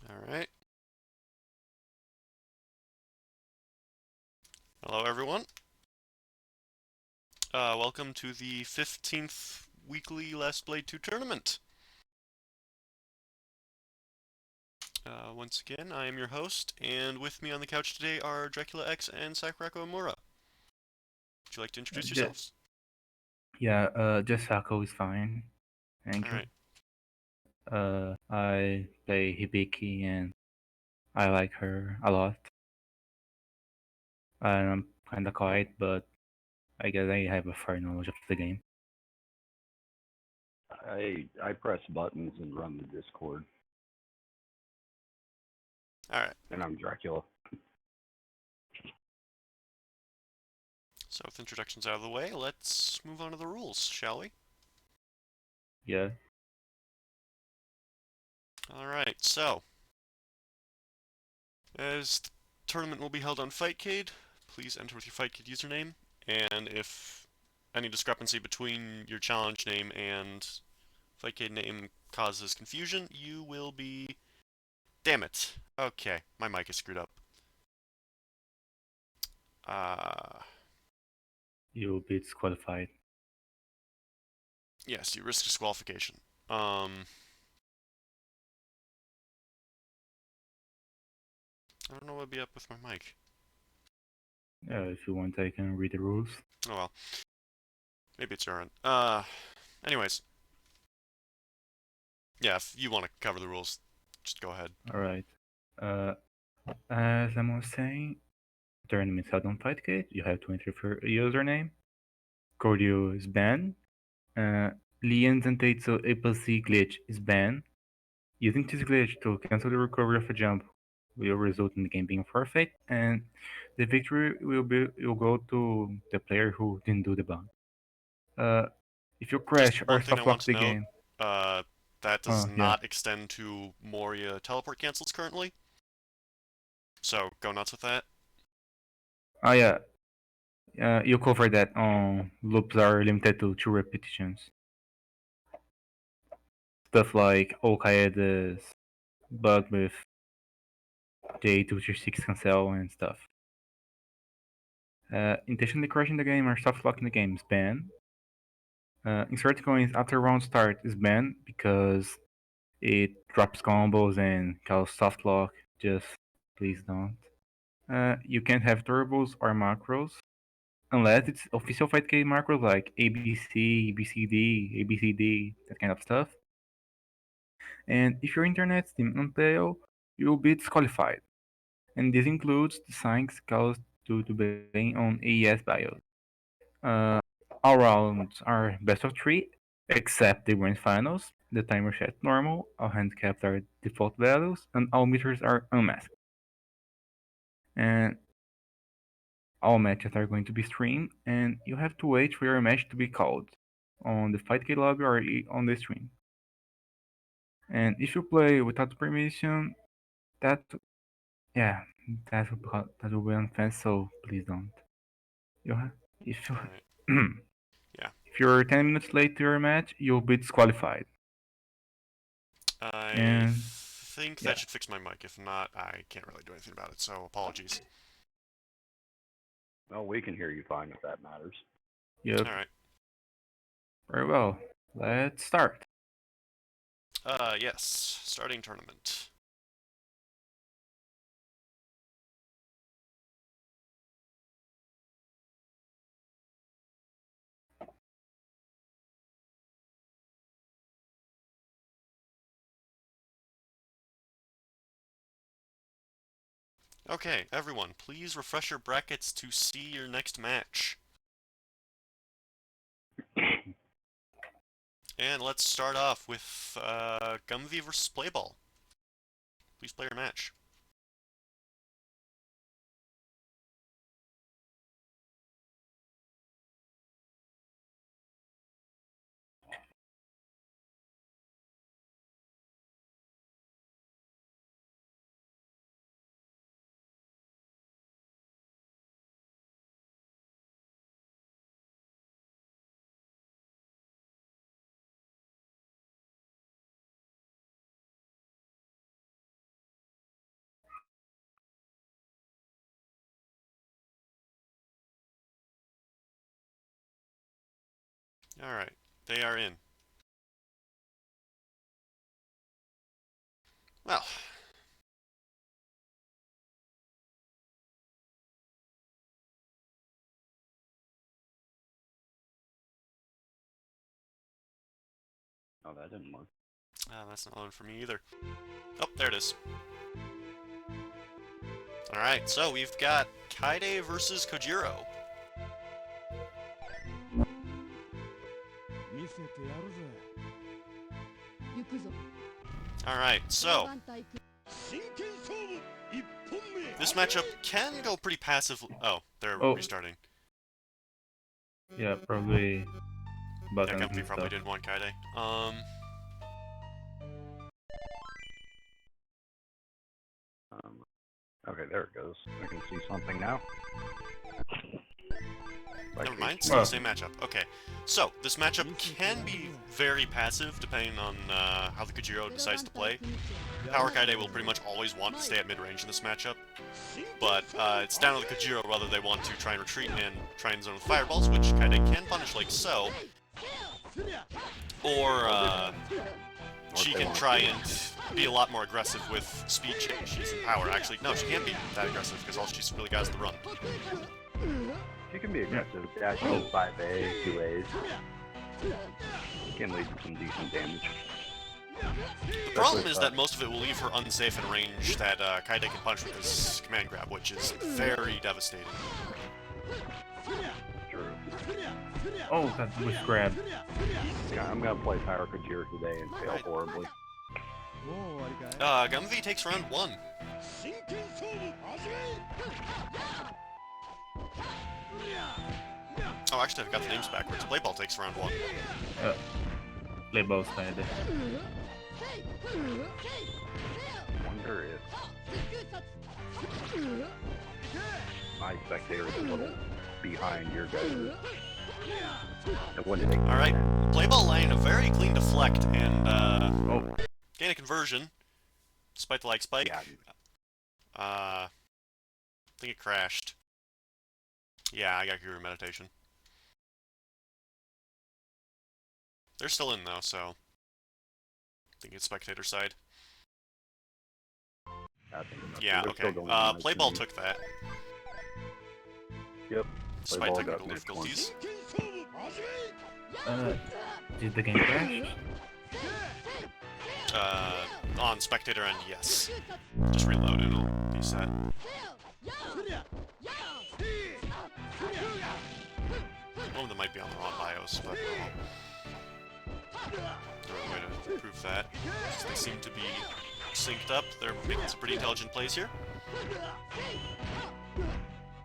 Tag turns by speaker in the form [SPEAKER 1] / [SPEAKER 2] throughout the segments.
[SPEAKER 1] All right. Hello, everyone. Welcome to the 15th weekly Last Blade 2 tournament. Once again, I am your host, and with me on the couch today are Dracula X and Sakurako Amura. Would you like to introduce
[SPEAKER 2] Just,
[SPEAKER 1] yourselves?
[SPEAKER 2] just Sako is fine. Thank
[SPEAKER 1] All
[SPEAKER 2] you.
[SPEAKER 1] right.
[SPEAKER 2] I play Hibiki and I like her a lot. I'm kinda quiet, but I guess I have a fair knowledge of the game.
[SPEAKER 3] I press buttons and run the Discord,
[SPEAKER 1] All right.
[SPEAKER 3] and I'm Dracula.
[SPEAKER 1] So with introductions out of the way, let's move on to the rules, shall we?
[SPEAKER 2] Yeah.
[SPEAKER 1] All right. So, as the tournament will be held on Fightcade, please enter with your Fightcade username, and if any discrepancy between your challenge name and Fightcade name causes confusion, you will be... Damn it. Okay, my mic is screwed up. Uh,
[SPEAKER 2] You'll be disqualified.
[SPEAKER 1] yes, you risk disqualification. I don't know what would be up with my mic.
[SPEAKER 2] If you want, I can read the rules.
[SPEAKER 1] Oh well. Maybe it's your end. Anyways. Yeah, if you want to cover the rules, just go ahead.
[SPEAKER 2] Alright. Uh, as I was saying, tournament held on Fightcade. You have to enter your username. Cordio is banned. Lian's Untitled Chapter glitch is banned. Using this glitch to cancel the recovery of a jump will result in the game being forfeit, and the victory will go to the player who didn't do the bomb. Uh, if you
[SPEAKER 1] Just
[SPEAKER 2] crash or
[SPEAKER 1] one thing I
[SPEAKER 2] soft
[SPEAKER 1] want
[SPEAKER 2] lock
[SPEAKER 1] to
[SPEAKER 2] the
[SPEAKER 1] note,
[SPEAKER 2] game,
[SPEAKER 1] that does
[SPEAKER 2] yeah,
[SPEAKER 1] not extend to Moria teleport cancels currently. So go nuts with that.
[SPEAKER 2] yeah, you cover that on loops are limited to 2 repetitions. Stuff like Al-Qaeda's bug with J236 cancel and stuff. Intentionally crashing the game or soft locking the game is banned. Insert coins after round start is banned because it drops combos and calls soft lock. Just please don't. You can't have turbos or macros unless it's official Fightcade macros like ABC, ABCD, ABCD, that kind of stuff. And if your internet's deemed unplayable, you will be disqualified. And this includes the signs caused due to being on AES BIOS. Uh, all rounds are best of 3, except the grand finals. The timer set normal, all handicaps are default values, and all meters are unmasked. And all matches are going to be streamed, and you have to wait for your match to be called on the Fightcade lobby or on the stream. And if you play without permission, that yeah, that will be unfair. So please don't. You have, if you
[SPEAKER 1] All right. Yeah.
[SPEAKER 2] if you're 10 minutes late to your match, you'll be disqualified.
[SPEAKER 1] I
[SPEAKER 2] And
[SPEAKER 1] think that
[SPEAKER 2] yeah,
[SPEAKER 1] should fix my mic. If not, I can't really do anything about it, so apologies.
[SPEAKER 3] Well, we can hear you fine if that matters.
[SPEAKER 2] yep,
[SPEAKER 1] Alright.
[SPEAKER 2] very well. Let's start.
[SPEAKER 1] Yes. Starting tournament. Okay, everyone, please refresh your brackets to see your next match. And let's start off with Gumvee versus Playball. Please play your match. Alright, they are in. Well.
[SPEAKER 3] Oh, that didn't work.
[SPEAKER 1] That's not one for me either. Oh, there it is. Alright, so we've got Kaide versus Kojiro. Alright, so this matchup can go pretty passive. Oh, they're restarting.
[SPEAKER 2] Yeah, probably buttons
[SPEAKER 1] Yeah, Gumby
[SPEAKER 2] and
[SPEAKER 1] probably
[SPEAKER 2] stuff.
[SPEAKER 1] didn't want Kaide.
[SPEAKER 3] Okay, there it goes. I can see something now.
[SPEAKER 1] Never mind, still the same matchup. Okay, so this matchup can be very passive depending on how the Kojiro decides to play. Power Kaide will pretty much always want to stay at mid-range in this matchup, but it's down to the Kojiro whether they want to try and retreat and try and zone with fireballs, which Kaide can punish like so, or she can try and be a lot more aggressive with speed changes and power. Actually, no, she can't be that aggressive because all she's really got is the run.
[SPEAKER 3] She can be aggressive. Yeah, she does 5A, 2As. Can lead to some decent damage.
[SPEAKER 1] The problem is that most of it will leave her unsafe in range that Kaide can punch with his command grab, which is very devastating.
[SPEAKER 3] True.
[SPEAKER 2] Oh, that was grab.
[SPEAKER 3] Yeah, I'm gonna play Power Kojiro today and fail horribly.
[SPEAKER 1] Gumby takes round 1. Oh, actually, I've got the names backwards. Playball takes round 1.
[SPEAKER 2] Play both sides.
[SPEAKER 3] Wonder if my spectator is a little behind your guys'.
[SPEAKER 1] Alright, Playball laying a very clean deflect and gain a conversion, despite the like spike.
[SPEAKER 3] Yeah.
[SPEAKER 1] I think it crashed. Yeah, I got Guru Meditation. They're still in though, so I think it's spectator side. Yeah, okay. Playball took that.
[SPEAKER 3] Yep.
[SPEAKER 1] Despite
[SPEAKER 3] Playball
[SPEAKER 1] technical
[SPEAKER 3] got next one.
[SPEAKER 1] difficulties.
[SPEAKER 2] Did the game crash?
[SPEAKER 1] On spectator end, yes. Just reload and it'll be set. One of them might be on the wrong BIOS, but no way to prove that. They seem to be synced up. They're making some pretty intelligent plays here.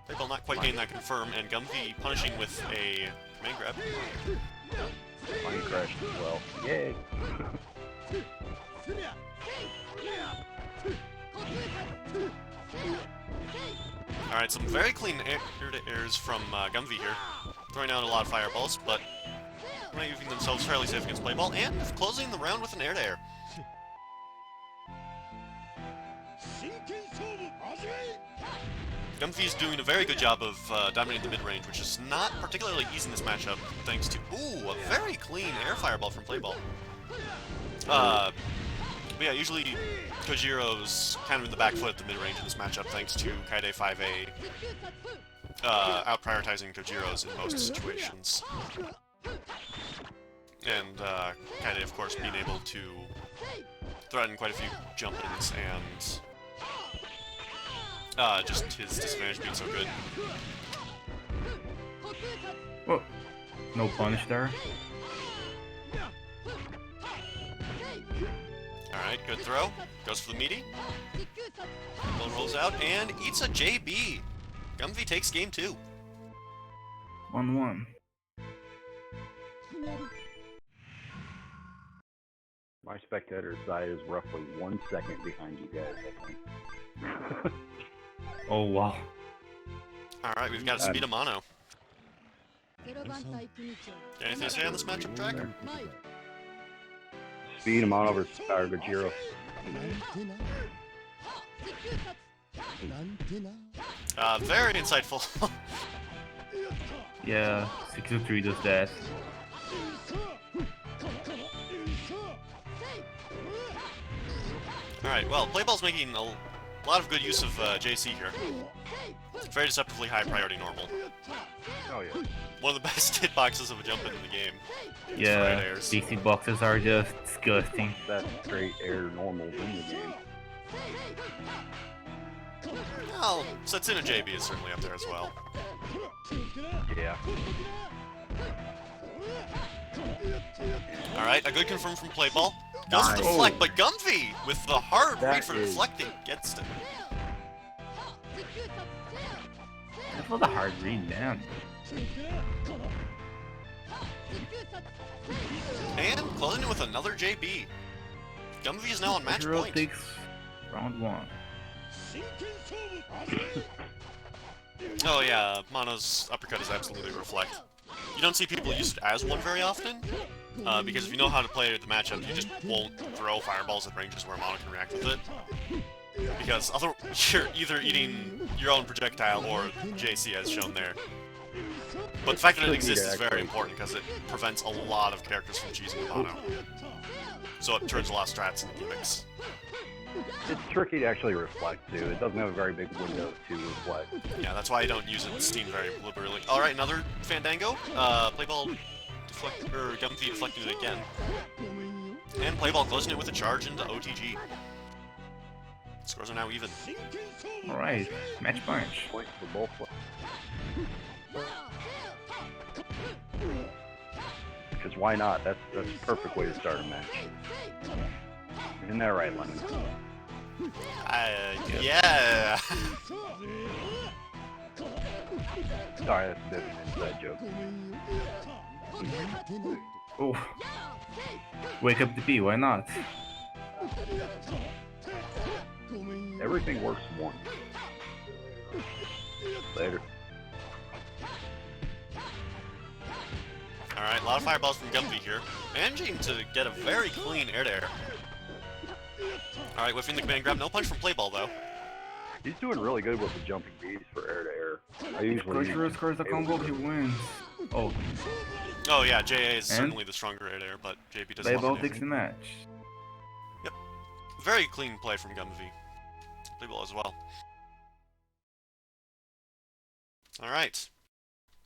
[SPEAKER 1] Playball not quite getting that confirm, and Gumby punishing with a command grab.
[SPEAKER 3] Mine crashed as well. Yay!
[SPEAKER 1] Alright, some very clean air-to-airs from Gumby here. Throwing out a lot of fireballs, but leaving themselves fairly safe against Playball, and closing the round with an air-to-air. Gumby's doing a very good job of dominating the mid-range, which is not particularly easy in this matchup, thanks to, a very clean air fireball from Playball. But yeah, usually Kojiro's kind of in the back foot at the mid-range in this matchup, thanks to Kaide 5A out-prioritizing Kojiro's in most situations. And Kaide, of course, being able to threaten quite a few jump-ins and just his disadvantage being so good.
[SPEAKER 2] Whoa. No punish there.
[SPEAKER 1] Alright, good throw. Goes for the meaty. Ball rolls out and eats a JB. Gumby takes game 2.
[SPEAKER 2] 1-1.
[SPEAKER 3] My spectator side is roughly 1 second behind you guys, I think.
[SPEAKER 2] Oh wow.
[SPEAKER 1] Alright, we've got a speed of mono. Anything to say on this matchup, Tracker?
[SPEAKER 3] Speed him on over Power Kojiro.
[SPEAKER 1] Very insightful.
[SPEAKER 2] Yeah, 6-3 does that.
[SPEAKER 1] Alright, well, Playball's making a lot of good use of JC here. Very deceptively high priority normal.
[SPEAKER 3] Oh yeah.
[SPEAKER 1] One of the best hitboxes of a jump in the game.
[SPEAKER 2] Yeah,
[SPEAKER 1] Right airs.
[SPEAKER 2] DC boxes are just disgusting.
[SPEAKER 3] Best straight air normals in the game.
[SPEAKER 1] Well, Setsuna JB is certainly up there as well.
[SPEAKER 3] Yeah.
[SPEAKER 1] Alright, a good confirm from Playball. Doesn't
[SPEAKER 3] Nice.
[SPEAKER 1] deflect, but Gumby, with the hard
[SPEAKER 3] That
[SPEAKER 1] read for
[SPEAKER 3] is-
[SPEAKER 1] deflecting, gets it.
[SPEAKER 2] That was a hard read, man.
[SPEAKER 1] And closing it with another JB. Gumby is now on match
[SPEAKER 2] Hero
[SPEAKER 1] point.
[SPEAKER 2] takes round 1.
[SPEAKER 1] Oh yeah, Mono's uppercut is absolutely reflect. You don't see people use it as one very often, because if you know how to play the matchup, you just won't throw fireballs at ranges where Mono can react with it. Because you're either eating your own projectile or JC as shown there. But the fact that it exists is very important because it prevents a lot of characters from cheesing Mono. So it turns a lot of strats into gimmicks.
[SPEAKER 3] It's tricky to actually reflect too. It doesn't have a very big window to reflect.
[SPEAKER 1] Yeah, that's why I don't use it in Steam very liberally. Alright, another Fandango. Playball or Gumby deflecting it again. And Playball closing it with a charge into OTG. Scores are now even.
[SPEAKER 2] Alright, match point.
[SPEAKER 3] Point for both. Because why not? That's a perfect way to start a match. Isn't that right, Lemon?
[SPEAKER 1] Yeah.
[SPEAKER 3] Sorry, that's a bit of an inside joke.
[SPEAKER 2] Oh. Wake up the P, why not?
[SPEAKER 3] Everything works once. Later.
[SPEAKER 1] Alright, a lot of fireballs from Gumby here. Managing to get a very clean air-to-air. Alright, whiffing the command grab. No punch from Playball, though.
[SPEAKER 3] He's doing really good with the jumping bees for air to air. I usually
[SPEAKER 2] Crushero scores the combo, he wins. Oh,
[SPEAKER 1] Oh yeah, JA is certainly the stronger air-to-air, but JB doesn't
[SPEAKER 2] Playball
[SPEAKER 1] want
[SPEAKER 2] takes
[SPEAKER 1] anything.
[SPEAKER 2] the match.
[SPEAKER 1] Very clean play from Gumby. Playball as well. Alright.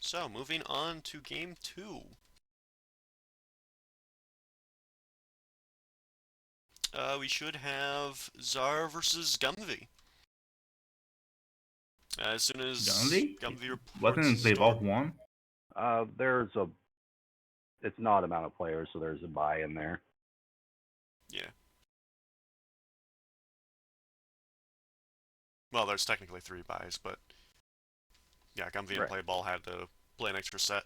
[SPEAKER 1] So, moving on to game 2. We should have Zar versus Gumby. As soon as
[SPEAKER 2] Gumby?
[SPEAKER 1] reports
[SPEAKER 2] Wasn't
[SPEAKER 1] his
[SPEAKER 2] Playball
[SPEAKER 1] storm.
[SPEAKER 2] 1?
[SPEAKER 3] it's not amount of players, so there's a buy in there.
[SPEAKER 1] Yeah. Well, there's technically 3 buys, but yeah, Gumby and Playball had to play an extra set.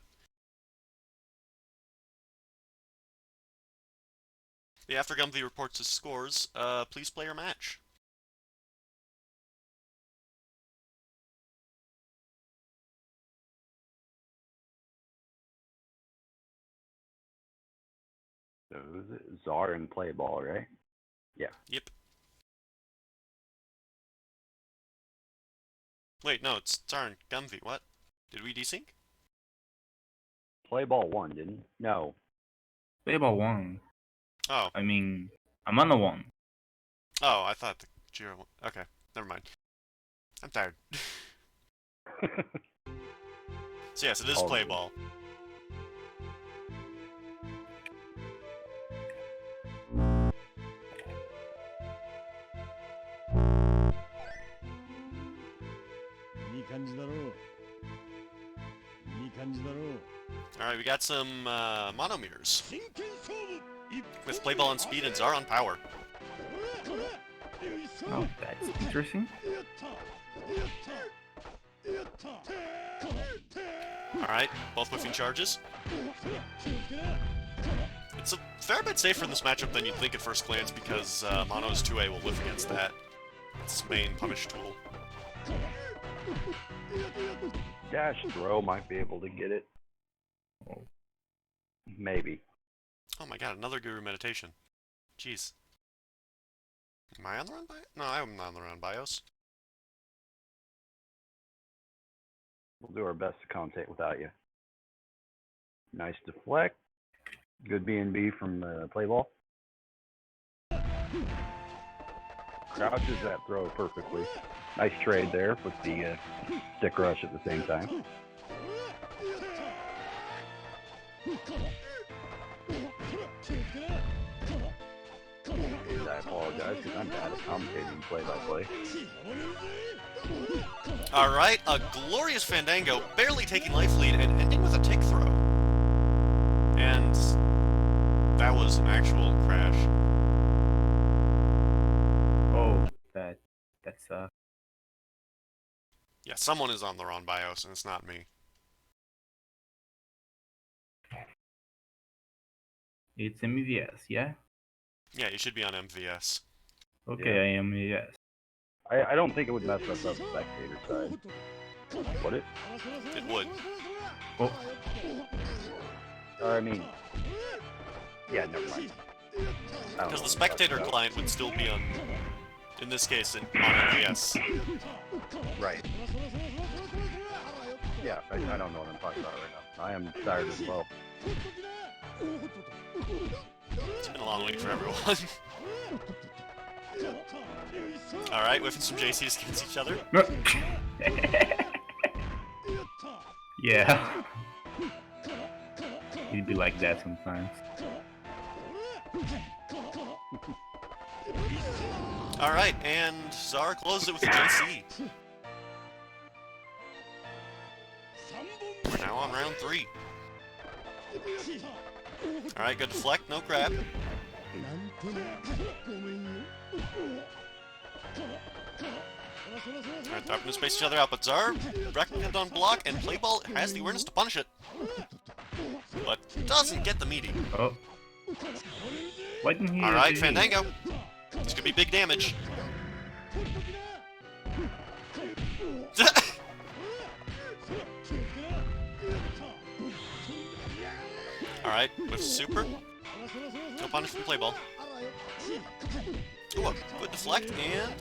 [SPEAKER 1] Yeah, after Gumby reports his scores, please play your match.
[SPEAKER 3] So who's it? Czar and Playball, right? Yeah.
[SPEAKER 1] Yep. Wait, no, it's Zar and Gumby. What? Did we desync?
[SPEAKER 3] Playball won, didn't he? No.
[SPEAKER 2] Playball 1.
[SPEAKER 1] Oh.
[SPEAKER 2] I mean, I'm on the 1.
[SPEAKER 1] Oh, I thought the Jiro one. Okay, never mind. I'm tired. So yes, it is
[SPEAKER 3] All good.
[SPEAKER 1] Playball. Alright, we got some mono mirrors. With Playball on speed and Zar on power.
[SPEAKER 2] Oh, that's interesting.
[SPEAKER 1] Alright, both whiffing charges. It's a fair bit safer in this matchup than you'd think at first glance because Mono's 2A will whiff against that. It's his main punish tool.
[SPEAKER 3] Dash throw might be able to get it. Maybe.
[SPEAKER 1] Oh my god, another Guru meditation. Jeez. Am I on the run BIOS? No, I'm on the run BIOS.
[SPEAKER 3] We'll do our best to commentate without you. Nice deflect. Good B&B from Playball. crouches that throw perfectly. Nice trade there with the stick rush at the same time. And I apologize because I'm bad at commentating play-by-play.
[SPEAKER 1] Alright, a glorious Fandango, barely taking life lead and ending with a tick throw. And that was an actual crash.
[SPEAKER 2] Oh, that's
[SPEAKER 1] Yeah, someone is on the wrong BIOS, and it's not me.
[SPEAKER 2] it's MVS, yeah?
[SPEAKER 1] Yeah, you should be on MVS.
[SPEAKER 2] Okay,
[SPEAKER 3] Yeah.
[SPEAKER 2] I am yes.
[SPEAKER 3] I don't think it would mess us up spectator side. Would it?
[SPEAKER 1] It would.
[SPEAKER 2] Oh,
[SPEAKER 3] Or, I mean... Yeah, never mind.
[SPEAKER 1] Because the spectator client would still be on, in this case, on MVS.
[SPEAKER 3] Right. Yeah, I don't know what I'm talking about right now. I am tired as well.
[SPEAKER 1] It's been a long week for everyone. Alright, whiffing some JCs against each other.
[SPEAKER 2] yeah. You'd be like that sometimes.
[SPEAKER 1] Alright, and Zara closed it with a JC. We're now on round 3. Alright, good deflect, no grab. Alright, they're up to space each other out, but Zar recognized on block, and Playball has the awareness to punish it. But doesn't get the meeting.
[SPEAKER 2] Oh. Why didn't he?
[SPEAKER 1] Alright, Fandango. This could be big damage. Alright, with super. No punish from Playball. Ooh, a good deflect, and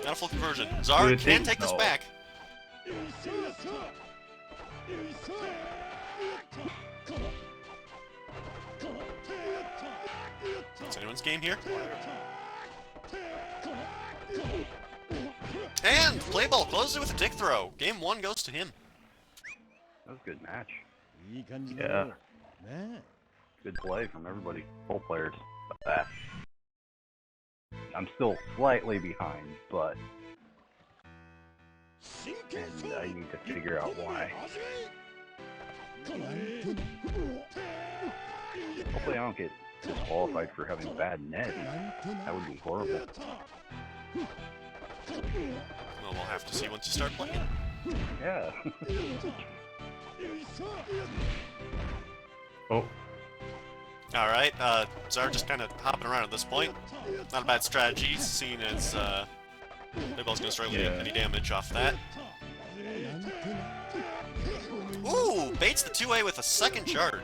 [SPEAKER 1] got a full conversion. Zar
[SPEAKER 2] Good
[SPEAKER 1] can
[SPEAKER 2] thing.
[SPEAKER 1] take this
[SPEAKER 2] No.
[SPEAKER 1] back. It's anyone's game here. And Playball closes it with a dick throw. Game 1 goes to him.
[SPEAKER 3] That was a good match.
[SPEAKER 2] Yeah.
[SPEAKER 3] Good play from everybody. Both players. I'm still slightly behind, but... And I need to figure out why. Hopefully I don't get disqualified for having bad net. That would be horrible.
[SPEAKER 1] Well, we'll have to see once you start playing.
[SPEAKER 3] Yeah.
[SPEAKER 2] Oh.
[SPEAKER 1] Alright, Zar just kind of hopping around at this point. Not a bad strategy, seeing as Playball's gonna start leaving any damage off that. Ooh! Baits the 2A with a second charge.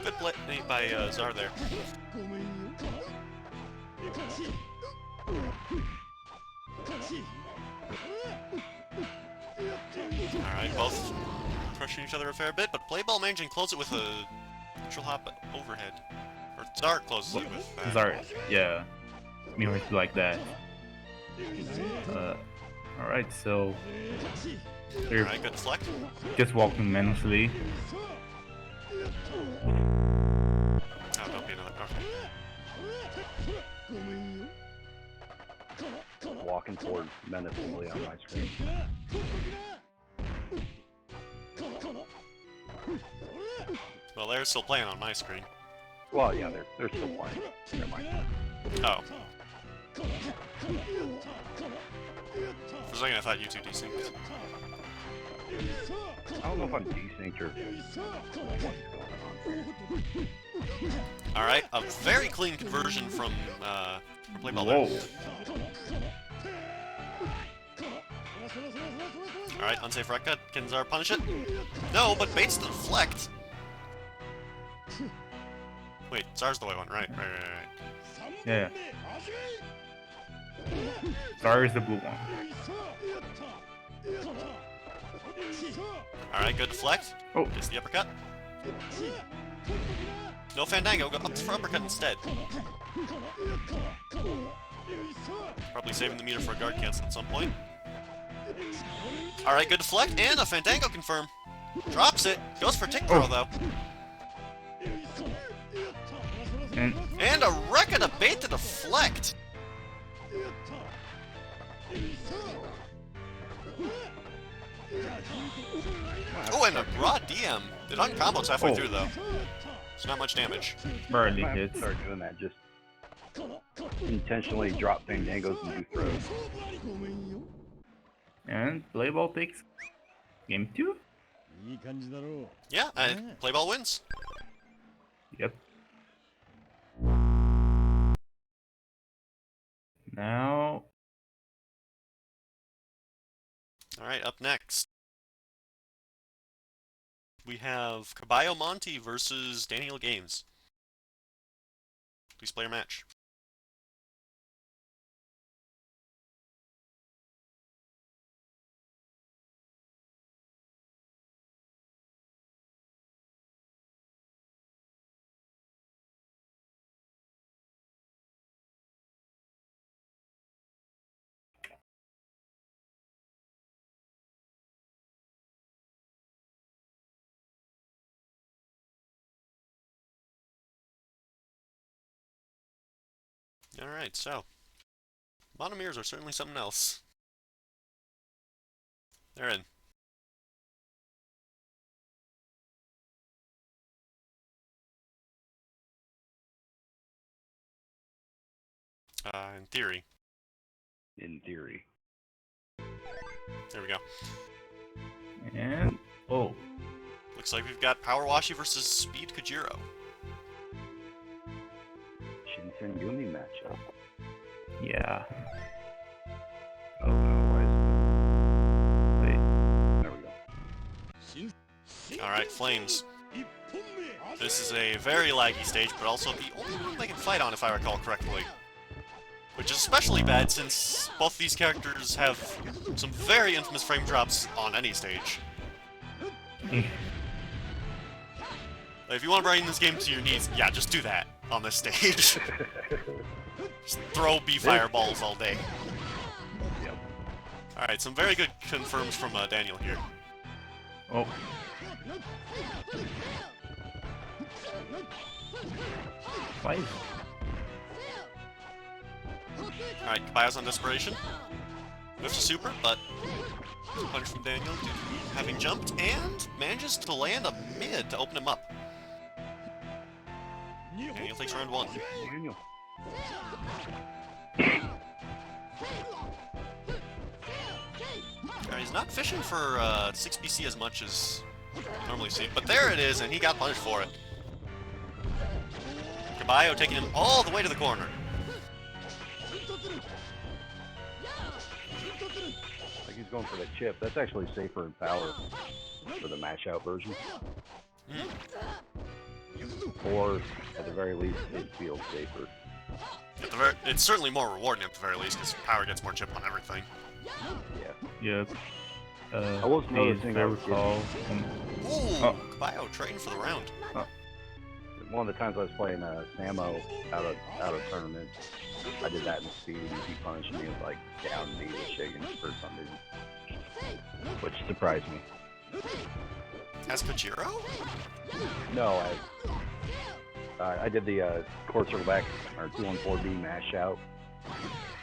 [SPEAKER 1] Good play by Zar there. Alright, both crushing each other a fair bit, but Playball managing to close it with a neutral hop overhead. Or Zar closes it with that.
[SPEAKER 2] Sorry. Yeah. Me always be like that. Alright, so they're
[SPEAKER 1] Alright, good deflect.
[SPEAKER 2] just walking menacingly.
[SPEAKER 1] Oh, don't be another. Okay.
[SPEAKER 3] Walking forward menacingly on my screen.
[SPEAKER 1] Well, they're still playing on my screen.
[SPEAKER 3] Well, yeah, they're still playing. Never mind.
[SPEAKER 1] Oh. For a second, I thought you two desynced.
[SPEAKER 3] I don't know if I'm desynced or what's going on.
[SPEAKER 1] Alright, a very clean conversion from Playball
[SPEAKER 2] Whoa.
[SPEAKER 1] there. Alright, unsafe rec cut. Can Zar punish it? No, but baits the deflect. Wait, Zar's the white one. Right.
[SPEAKER 2] Yeah. Star is the blue one.
[SPEAKER 1] Alright, good deflect.
[SPEAKER 2] Oh.
[SPEAKER 1] Gets the uppercut. No Fandango, go up for uppercut instead. Probably saving the meter for a guard cancel at some point. Alright, good deflect, and a Fandango confirm. Drops it. Goes for tick throw, though. And a wreck and a bait to deflect. Oh, and a raw DM. It uncombos halfway through, though. It's not much damage.
[SPEAKER 2] Barely
[SPEAKER 3] I might have
[SPEAKER 2] hits.
[SPEAKER 3] to start doing that. Just intentionally drop Fandangos and do throws.
[SPEAKER 2] And play ball takes game 2.
[SPEAKER 1] Yeah, play ball wins.
[SPEAKER 2] Yep. Now,
[SPEAKER 1] Alright, up next. We have Caballo Monte versus Daniel Games. Please play your match. Alright, so. Monomeres are certainly something else. They're in. In theory.
[SPEAKER 3] In theory.
[SPEAKER 1] There we go.
[SPEAKER 2] and oh,
[SPEAKER 1] Looks like we've got Power Washi versus Speed Kojiro.
[SPEAKER 3] Shinsengumi matchup.
[SPEAKER 2] yeah.
[SPEAKER 3] Oh no, why is it? Wait. There we go.
[SPEAKER 1] Alright, Flames. This is a very laggy stage, but also the only one they can fight on, if I recall correctly. Which is especially bad since both these characters have some very infamous frame drops on any stage. If you want to bring this game to your knees, yeah, just do that on this stage. Just throw B-fireballs all day.
[SPEAKER 3] Yep.
[SPEAKER 1] Alright, some very good confirms from Daniel here.
[SPEAKER 2] Oh. Why is
[SPEAKER 1] Alright, Caballo's on Desperation. Whiffs a super, but punch from Daniel, having jumped, and manages to land a mid to open him up. Daniel takes round 1.
[SPEAKER 3] Daniel.
[SPEAKER 1] He's not fishing for 6 BC as much as you normally see, but there it is, and he got punished for it. Caballo taking him all the way to the corner.
[SPEAKER 3] Like he's going for the chip. That's actually safer in power for the mash out version. Or at the very least, it feels safer.
[SPEAKER 1] It's certainly more rewarding at the very least, because power gets more chip on everything.
[SPEAKER 3] Yeah.
[SPEAKER 2] yep.
[SPEAKER 3] I was noticing
[SPEAKER 2] if I recall.
[SPEAKER 1] Ooh, Caballo trading for the round.
[SPEAKER 3] One of the times I was playing Samo out of tournament, I did that in speed, and he punished me with like down B with shaking for some reason, which surprised me.
[SPEAKER 1] As Kojiro?
[SPEAKER 3] No, I did the court circle back or 2-on-4B mash out.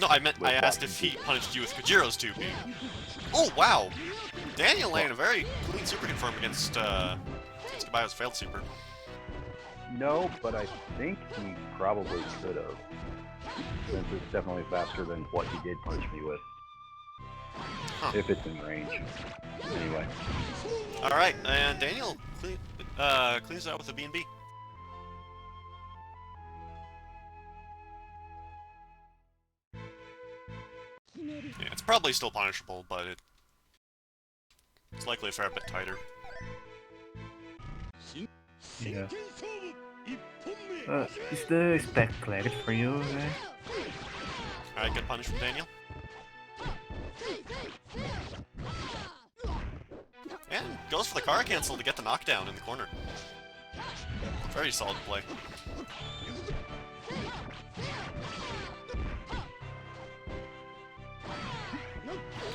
[SPEAKER 1] No, I asked if he punished you with Kojiro's 2B. Oh, wow! Daniel landed a very clean super confirm against Caballo's failed super.
[SPEAKER 3] No, but I think he probably could have, since it's definitely faster than what he did punish me with.
[SPEAKER 1] Huh.
[SPEAKER 3] If it's in range. Anyway.
[SPEAKER 1] Alright, and Daniel cleans it out with a B&B. Yeah, it's probably still punishable, but it's likely a fair bit tighter.
[SPEAKER 2] Yeah. Is the stack cleared for you there?
[SPEAKER 1] Alright, good punish from Daniel. And goes for the car cancel to get the knockdown in the corner. Very solid play.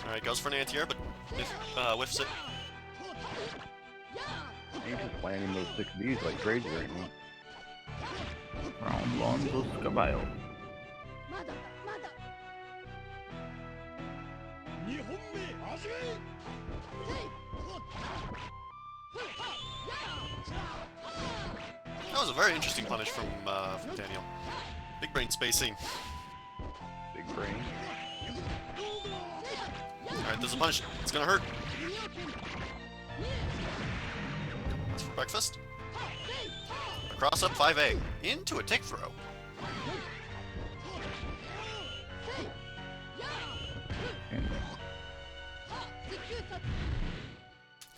[SPEAKER 1] Alright, goes for an anti-air, but whiffs it.
[SPEAKER 3] He's just landing those 6Bs like crazy right now.
[SPEAKER 2] Round 1 goes to Caballo.
[SPEAKER 1] That was a very interesting punish from Daniel. Big brain spacing.
[SPEAKER 3] Big brain.
[SPEAKER 1] Alright, there's a punish. It's gonna hurt. That's for breakfast. A cross up 5A. Into a tick throw.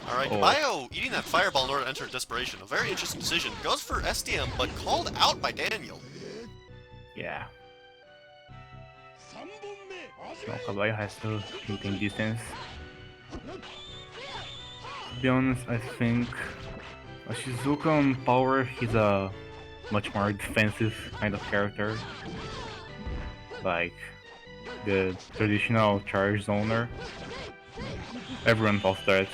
[SPEAKER 1] Alright, Bio eating that fireball in order to enter Desperation. A very interesting decision. Goes for SDM, but called out by Daniel.
[SPEAKER 2] Yeah. So Caballo has to maintain distance. To be honest, I think Shizuka on power, he's a much more defensive kind of character. Like the traditional charge zoner. Everyone falls threat.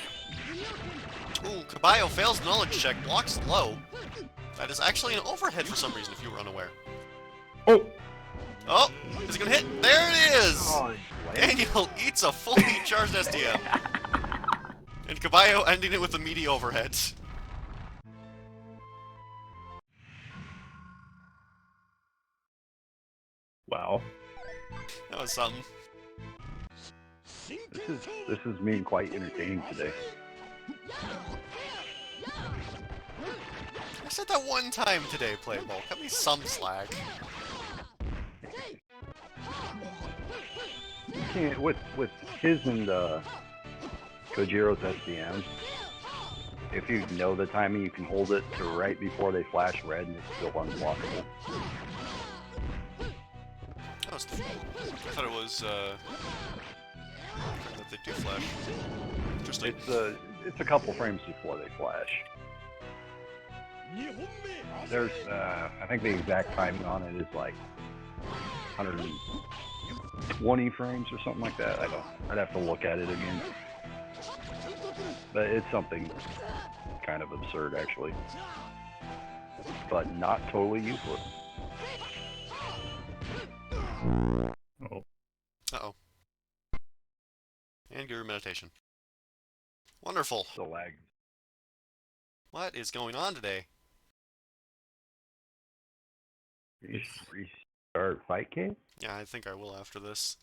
[SPEAKER 1] Ooh, Caballo fails knowledge check, blocks low. That is actually an overhead for some reason if you were unaware.
[SPEAKER 2] Oh!
[SPEAKER 1] Oh! Is it gonna hit? There it is!
[SPEAKER 3] Oh,
[SPEAKER 1] Daniel eats a fully charged SDM. And Caballo ending it with a meaty overhead.
[SPEAKER 2] Wow.
[SPEAKER 1] That was something.
[SPEAKER 3] this is being quite entertaining today.
[SPEAKER 1] I said that one time today, Playable. Cut me some slack.
[SPEAKER 3] You can't with his and Kojiro's SDM. If you know the timing, you can hold it to right before they flash red, and it's still unblockable.
[SPEAKER 1] I thought it was, that they do flash. Interesting.
[SPEAKER 3] It's a couple frames before they flash. There's, I think the exact timing on it is like 120 frames or something like that. I'd have to look at it again. But it's something kind of absurd, actually. But not totally useless.
[SPEAKER 2] Oh.
[SPEAKER 1] Uh-oh. And Guru Meditation. Wonderful.
[SPEAKER 3] The lag.
[SPEAKER 1] What is going on today?
[SPEAKER 3] Restart Fightcade?
[SPEAKER 1] Yeah, I think I will after this.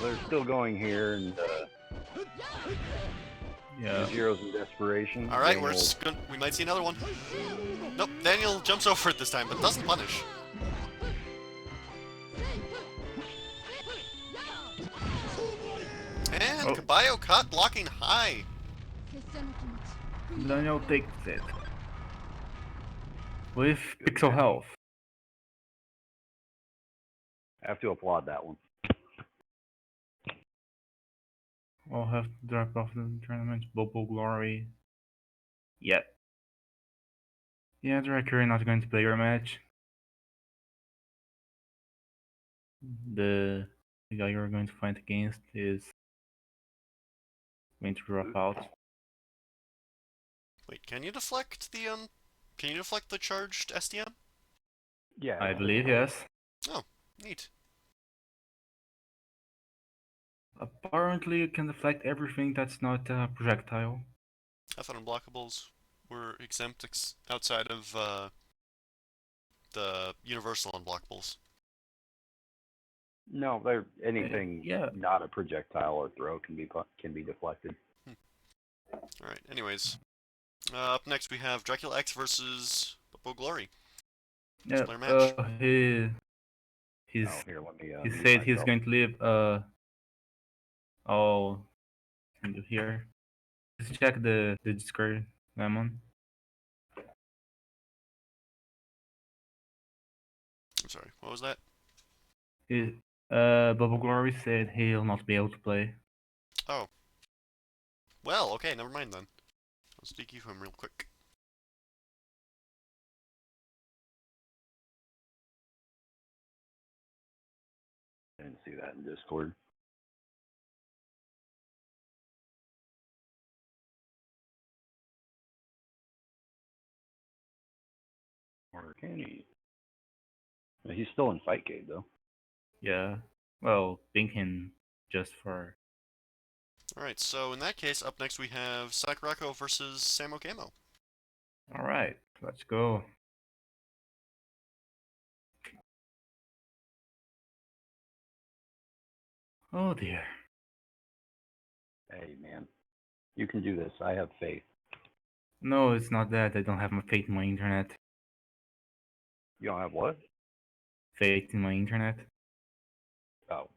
[SPEAKER 3] They're still going here, and
[SPEAKER 2] Yeah.
[SPEAKER 3] Zero's in desperation.
[SPEAKER 1] Alright, we might see another one. Nope, Daniel jumps over it this time, but doesn't punish. And Caballo caught blocking high.
[SPEAKER 2] Daniel takes it. With pixel health.
[SPEAKER 3] I have to applaud that one.
[SPEAKER 2] I'll have to drop off the tournament. Bobo Glory. Yep. Yeah, Dracula not going to play your match. The guy you're going to fight against is going to drop out.
[SPEAKER 1] Wait, can you deflect the charged SDM?
[SPEAKER 3] Yeah.
[SPEAKER 2] I believe, yes.
[SPEAKER 1] Oh, neat.
[SPEAKER 2] Apparently you can deflect everything that's not a projectile.
[SPEAKER 1] I thought unblockables were exempt outside of the universal unblockables.
[SPEAKER 3] No, anything not a projectile or throw can be deflected.
[SPEAKER 1] Alright, anyways. Up next we have Dracula X versus Bobo Glory.
[SPEAKER 2] Yeah,
[SPEAKER 1] Match.
[SPEAKER 2] he
[SPEAKER 3] Here, let me,
[SPEAKER 2] he
[SPEAKER 3] mute
[SPEAKER 2] said he's
[SPEAKER 3] myself.
[SPEAKER 2] going to leave I'll send you here. Just check the Discord, Lemon.
[SPEAKER 1] I'm sorry, what was that?
[SPEAKER 2] Bubble Glory said he'll not be able to play.
[SPEAKER 1] Oh. Well, okay, never mind then. Let's DQ him real quick.
[SPEAKER 3] And see that in Discord. Or can he? He's still in Fightcade though.
[SPEAKER 2] Yeah. Well, thinking just for.
[SPEAKER 1] Alright, so in that case, up next we have Sakurako versus Sakurako.
[SPEAKER 2] All right, let's go. Oh dear.
[SPEAKER 3] Hey man, you can do this. I have faith.
[SPEAKER 2] No, it's not that. I don't have my faith in my internet.
[SPEAKER 3] You don't have what?
[SPEAKER 2] Faith in my internet.
[SPEAKER 3] Oh.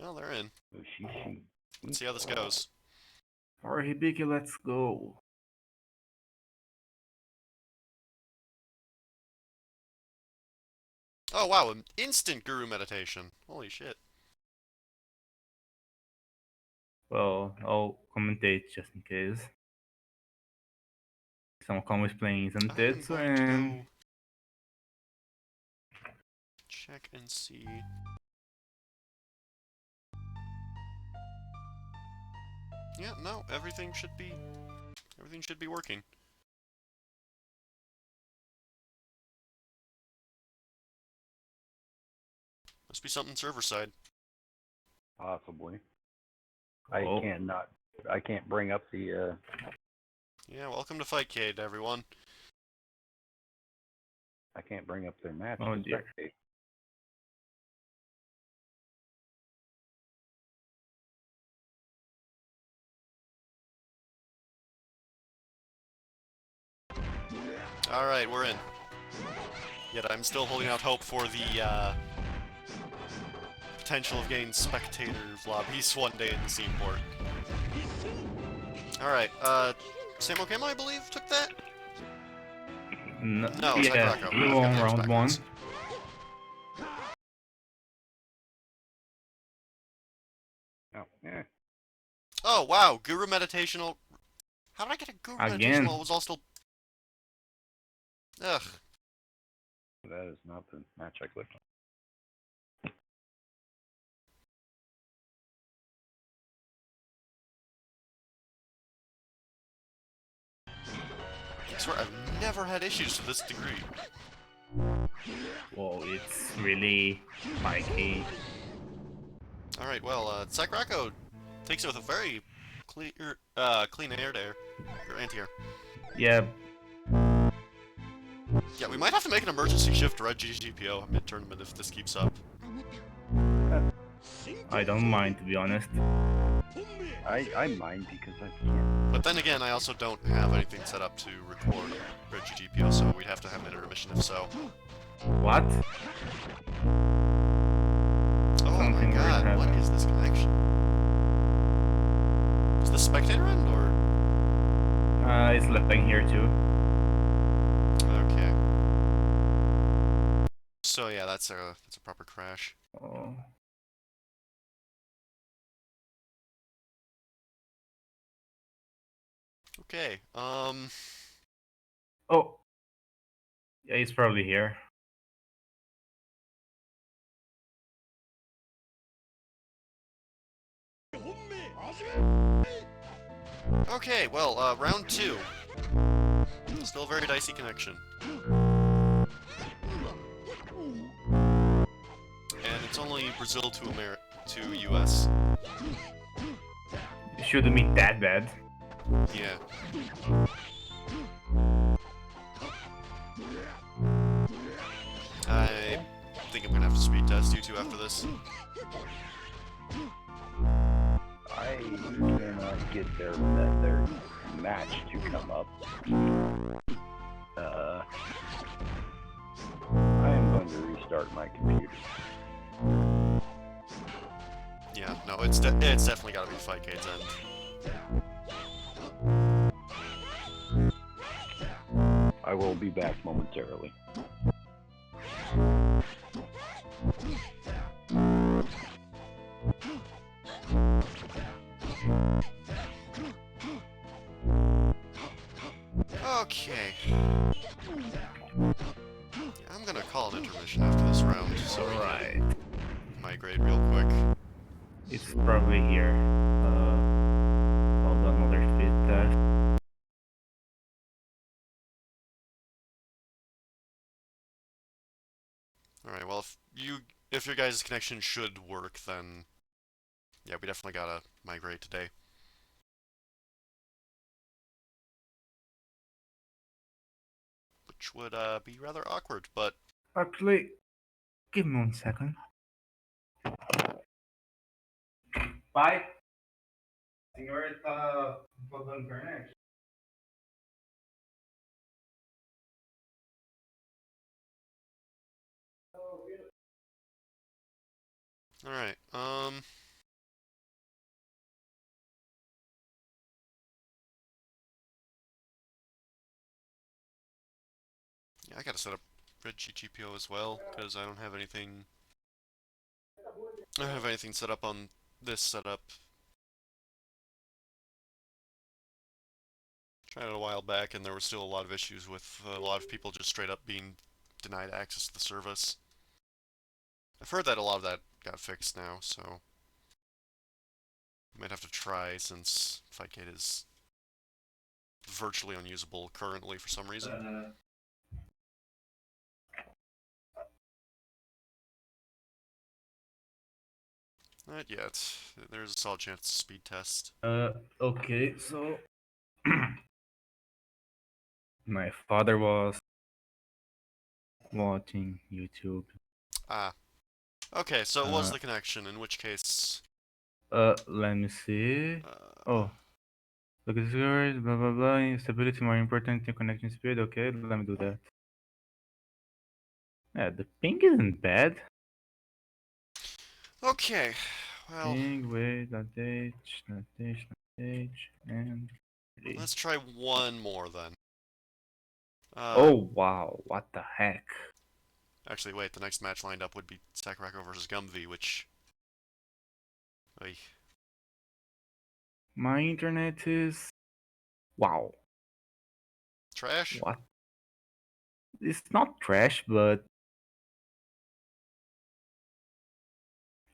[SPEAKER 1] Well, they're in.
[SPEAKER 3] Ushishi.
[SPEAKER 1] Let's see how this goes.
[SPEAKER 2] Alright, Hibiki, let's go.
[SPEAKER 1] Oh wow, an instant guru meditation. Holy shit.
[SPEAKER 2] Well, I'll commentate just in case. Sakurako is playing
[SPEAKER 1] I'm
[SPEAKER 2] Zantetsu
[SPEAKER 1] going to
[SPEAKER 2] and
[SPEAKER 1] go check and see. Yeah, no, everything should be working. Must be something server side.
[SPEAKER 3] Possibly.
[SPEAKER 2] Oh.
[SPEAKER 3] I can't bring up the
[SPEAKER 1] Yeah, welcome to Fightcade, everyone.
[SPEAKER 3] I can't bring up their match.
[SPEAKER 2] Oh,
[SPEAKER 3] to
[SPEAKER 2] dear.
[SPEAKER 3] spectate.
[SPEAKER 1] Alright, we're in. Yet I'm still holding out hope for the potential of getting spectator lobbies one day in the Seaport. Alright, Sakurako, I believe, took that?
[SPEAKER 2] No,
[SPEAKER 1] yeah,
[SPEAKER 2] yeah,
[SPEAKER 1] Sakurako.
[SPEAKER 2] you
[SPEAKER 1] I've
[SPEAKER 2] won
[SPEAKER 1] got names
[SPEAKER 2] round one.
[SPEAKER 1] backwards.
[SPEAKER 3] Oh, yeah.
[SPEAKER 1] Oh, wow, Guru Meditational. How did I get a Guru
[SPEAKER 2] Again.
[SPEAKER 1] Meditation while it was all still... Ugh.
[SPEAKER 3] That is not the match I clicked on.
[SPEAKER 1] I swear, I've never had issues to this degree.
[SPEAKER 2] Whoa, it's really spiky.
[SPEAKER 1] Alright, well, Sakurako takes it with a very clear, clean air there. Or anti-air.
[SPEAKER 2] Yeah,
[SPEAKER 1] Yeah, we might have to make an emergency shift to Red GGPO mid-tournament if this keeps up.
[SPEAKER 2] I don't mind, to be honest.
[SPEAKER 3] I mind because I can't.
[SPEAKER 1] But then again, I also don't have anything set up to record Red GGPO, so we'd have to have an intermission if so.
[SPEAKER 2] What?
[SPEAKER 1] Oh
[SPEAKER 2] Something
[SPEAKER 1] my god,
[SPEAKER 2] weird
[SPEAKER 1] what
[SPEAKER 2] happened.
[SPEAKER 1] is this connection? Is the spectator end, or...?
[SPEAKER 2] It's lagging here too.
[SPEAKER 1] Okay. So yeah, that's a proper crash.
[SPEAKER 2] Oh.
[SPEAKER 1] Okay,
[SPEAKER 2] Oh. Yeah, he's probably here.
[SPEAKER 1] Okay, well, round two. Still a very dicey connection. And it's only Brazil to US.
[SPEAKER 2] It shouldn't be that bad.
[SPEAKER 1] Yeah. I think I'm gonna have to speed test you two after this.
[SPEAKER 3] I cannot get their match to come up. I am going to restart my computer.
[SPEAKER 1] Yeah, no, it's definitely gotta be Fightcade's end.
[SPEAKER 3] I will be back momentarily.
[SPEAKER 1] Okay. Yeah, I'm gonna call an intermission after this round, so we
[SPEAKER 2] Alright.
[SPEAKER 1] can migrate real quick.
[SPEAKER 2] It's probably here. Hold on, another speed test.
[SPEAKER 1] Alright, well, if your guys' connection should work, then yeah, we definitely gotta migrate today. Which would be rather awkward, but
[SPEAKER 2] Actually, give me 1 second. Bye. Señorita, unplug internet.
[SPEAKER 1] alright, yeah, I gotta set up Reggie GPO as well, because I don't have anything set up on this setup. Tried it a while back, and there were still a lot of issues with a lot of people just straight up being denied access to the service. I've heard that a lot of that got fixed now, so we might have to try, since Fightcade is virtually unusable currently for some reason. Not yet. There's a solid chance it's a speed test.
[SPEAKER 2] Okay, so my father was watching YouTube.
[SPEAKER 1] Ah. Okay, so it was the connection, in which case...
[SPEAKER 2] Let me see. Oh. Look at yours, blah blah blah, instability more important than connection speed. Okay, let me do that. Yeah, the ping isn't bad.
[SPEAKER 1] Okay, well...
[SPEAKER 2] Ping, wait, .h, and...
[SPEAKER 1] let's try one more then.
[SPEAKER 2] Oh wow, what the heck?
[SPEAKER 1] Actually, wait, the next match lined up would be Sakurako versus Gumby, which... Oy.
[SPEAKER 2] My internet is... Wow.
[SPEAKER 1] Trash?
[SPEAKER 2] What? It's not trash, but...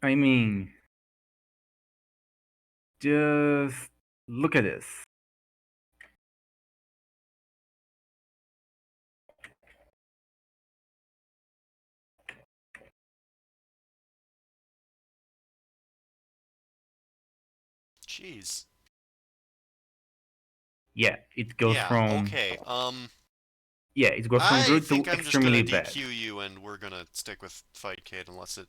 [SPEAKER 2] I mean... Just... Look at this.
[SPEAKER 1] Jeez.
[SPEAKER 2] Yeah, it goes
[SPEAKER 1] Yeah,
[SPEAKER 2] from...
[SPEAKER 1] okay,
[SPEAKER 2] Yeah, it goes from
[SPEAKER 1] I
[SPEAKER 2] good to
[SPEAKER 1] think I'm just gonna
[SPEAKER 2] extremely bad.
[SPEAKER 1] DQ you, and we're gonna stick with Fightcade unless it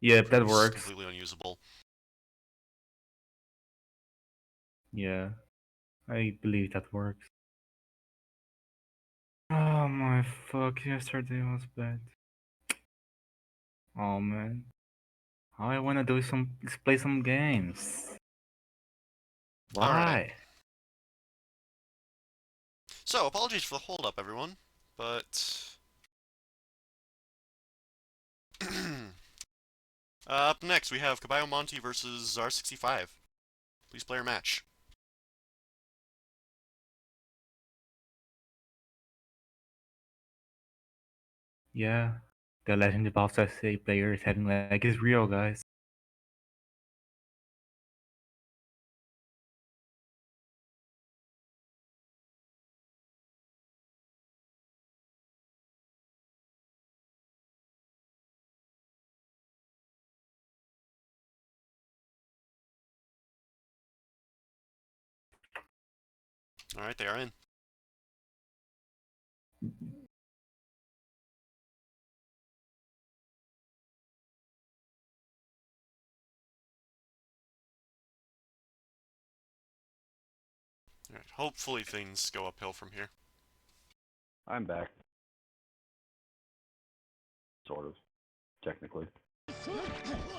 [SPEAKER 2] Yeah, that
[SPEAKER 1] proves
[SPEAKER 2] works.
[SPEAKER 1] completely unusable.
[SPEAKER 2] Yeah, I believe that works. Oh my fuck, yesterday was bad. Oh man. All I wanna do is play some games. Why?
[SPEAKER 1] Alrighty. So, apologies for the hold-up, everyone, but... up next, we have Caballo Monte versus R65. Please play your match.
[SPEAKER 2] Yeah, the legend of Boss SA players having lag is real, guys.
[SPEAKER 1] Alright, they are in. Alright, hopefully things go uphill from here.
[SPEAKER 3] I'm back. Sort of. Technically.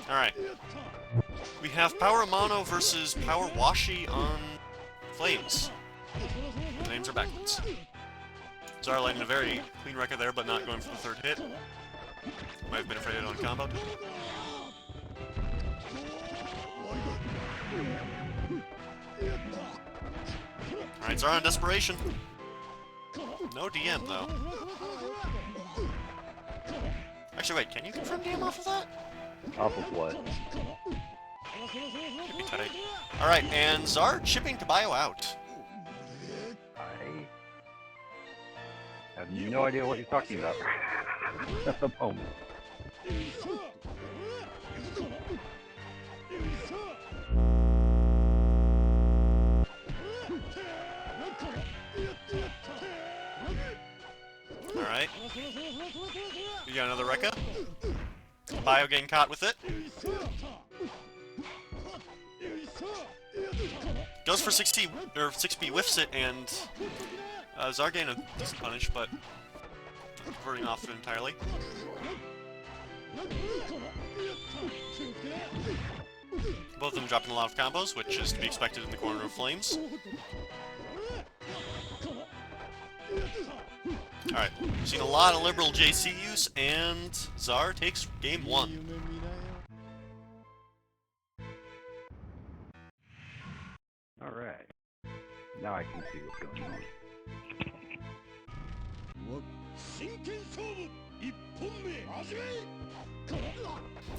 [SPEAKER 1] Alright. We have Power Mono versus Power Washi on Flames. The names are backwards. Zara landing a very clean record there, but not going for the third hit. Might have been afraid of it on combo. Alright, Zara on desperation. No DM, though. Actually, wait, can you confirm game off of that?
[SPEAKER 3] Off of what?
[SPEAKER 1] Could be tight. Alright, and Zar chipping Kabayo out.
[SPEAKER 3] I have no idea what you're talking about at the moment.
[SPEAKER 1] Alright. We got another Rekka. Bio getting caught with it. Goes for 6T, or 6B whiffs it, and Zar getting a decent punish, but converting off it entirely. Both of them dropping a lot of combos, which is to be expected in the corner of flames. Alright, we've seen a lot of liberal JC use, and Zar takes game 1.
[SPEAKER 3] Alright. Now I can see what's going on.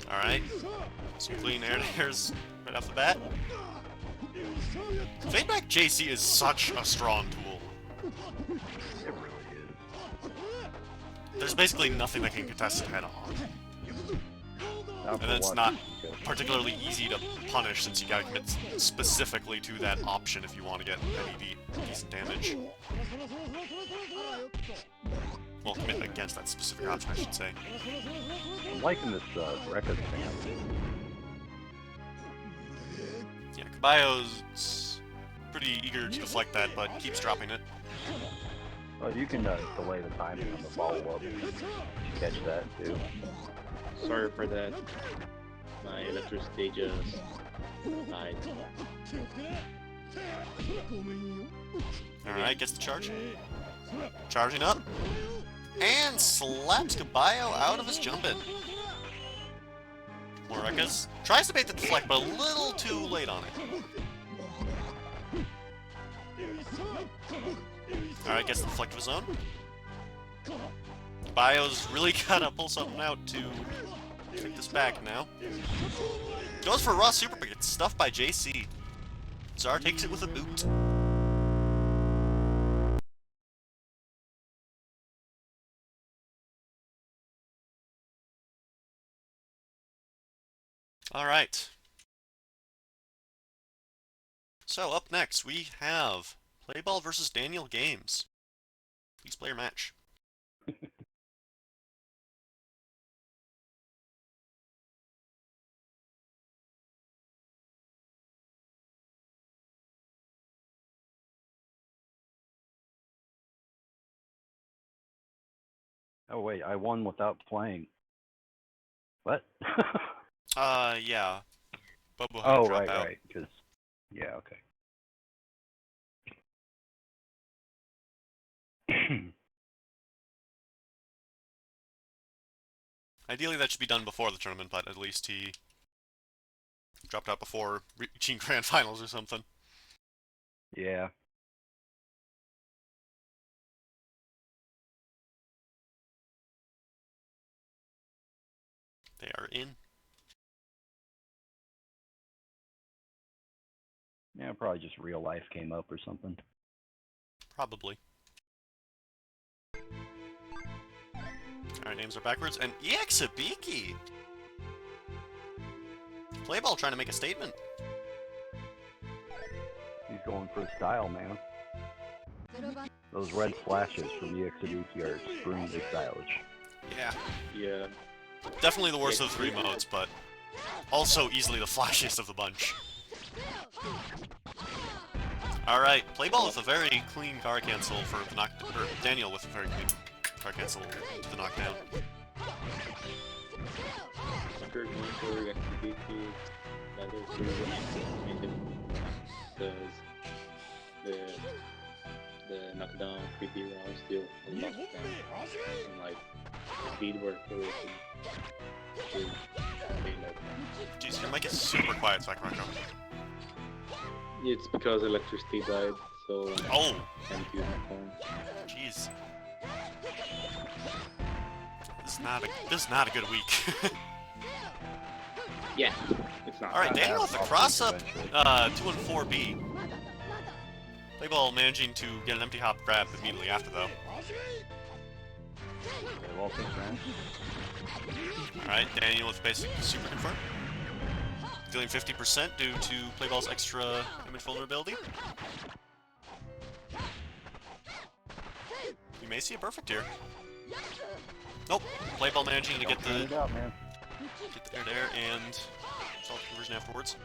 [SPEAKER 1] Alright, some clean airs right off the bat. Fadeback JC is such a strong tool.
[SPEAKER 3] It really is.
[SPEAKER 1] There's basically nothing that can contest it head on.
[SPEAKER 3] Not
[SPEAKER 1] And
[SPEAKER 3] for
[SPEAKER 1] it's
[SPEAKER 3] what,
[SPEAKER 1] not
[SPEAKER 3] because
[SPEAKER 1] particularly easy to punish since you gotta commit specifically to that option if you want to get any decent damage. Well, commit against that specific option, I should say.
[SPEAKER 3] I'm liking this Rekka stance.
[SPEAKER 1] Yeah, Kabayo's pretty eager to deflect that, but keeps dropping it.
[SPEAKER 3] Oh, you can delay the timing on the follow-up. Catch that, too.
[SPEAKER 4] Sorry for that. My electricity just died.
[SPEAKER 1] Alright, gets the charge. Charging up. And slaps Kabayo out of his jump-in. More Rekkas. Tries to bait the deflect, but a little too late on it. Alright, gets the deflect of his own. Kabayo's really gotta pull something out to take this back now. Goes for a raw super, but gets stuffed by JC. Zar takes it with a boot. Alright. So, up next, we have Playball versus Daniel Games. Please play your match.
[SPEAKER 3] Oh, wait, I won without playing. What?
[SPEAKER 1] Yeah. Bobo had to
[SPEAKER 3] Oh,
[SPEAKER 1] drop
[SPEAKER 3] right,
[SPEAKER 1] out.
[SPEAKER 3] right, because... Yeah, okay.
[SPEAKER 1] Ideally, that should be done before the tournament, but at least he dropped out before reaching grand finals or something.
[SPEAKER 3] Yeah.
[SPEAKER 1] They are in.
[SPEAKER 3] Yeah, probably just real life came up or something.
[SPEAKER 1] Probably. Alright, names are backwards. And EX Hibiki! Playball trying to make a statement.
[SPEAKER 3] He's going for style, man. Those red flashes from EX Hibiki are extremely stylish.
[SPEAKER 1] Yeah.
[SPEAKER 4] Yeah.
[SPEAKER 1] Definitely the worst of the three modes, but also easily the flashiest of the bunch. Alright, Playball with a very clean car cancel for the knockdown, or Daniel with a very clean car cancel to the knockdown.
[SPEAKER 4] After going for activity, that is really because the knockdown 3D round still a lot of time and like speed work for it to like
[SPEAKER 1] Jeez, your mic is super quiet, Sakurako.
[SPEAKER 4] it's because electricity died, so
[SPEAKER 1] Oh!
[SPEAKER 4] I can't use my phone.
[SPEAKER 1] Jeez. This is This is not a good week.
[SPEAKER 4] Yeah, it's not.
[SPEAKER 1] Alright,
[SPEAKER 3] Not
[SPEAKER 1] Daniel
[SPEAKER 3] bad.
[SPEAKER 1] with the
[SPEAKER 3] I'll
[SPEAKER 1] cross-up,
[SPEAKER 3] eventually.
[SPEAKER 1] 2 and 4B. Playball managing to get an empty hop grab immediately after, though.
[SPEAKER 3] Okay, well, thanks, man.
[SPEAKER 1] Alright, Daniel with basic super confirm. Dealing 50% due to Playball's extra image vulnerability. You may see a perfect here. Nope, Playball managing to get
[SPEAKER 3] Don't count
[SPEAKER 1] the
[SPEAKER 3] it out, man.
[SPEAKER 1] air there and solve the conversion afterwards.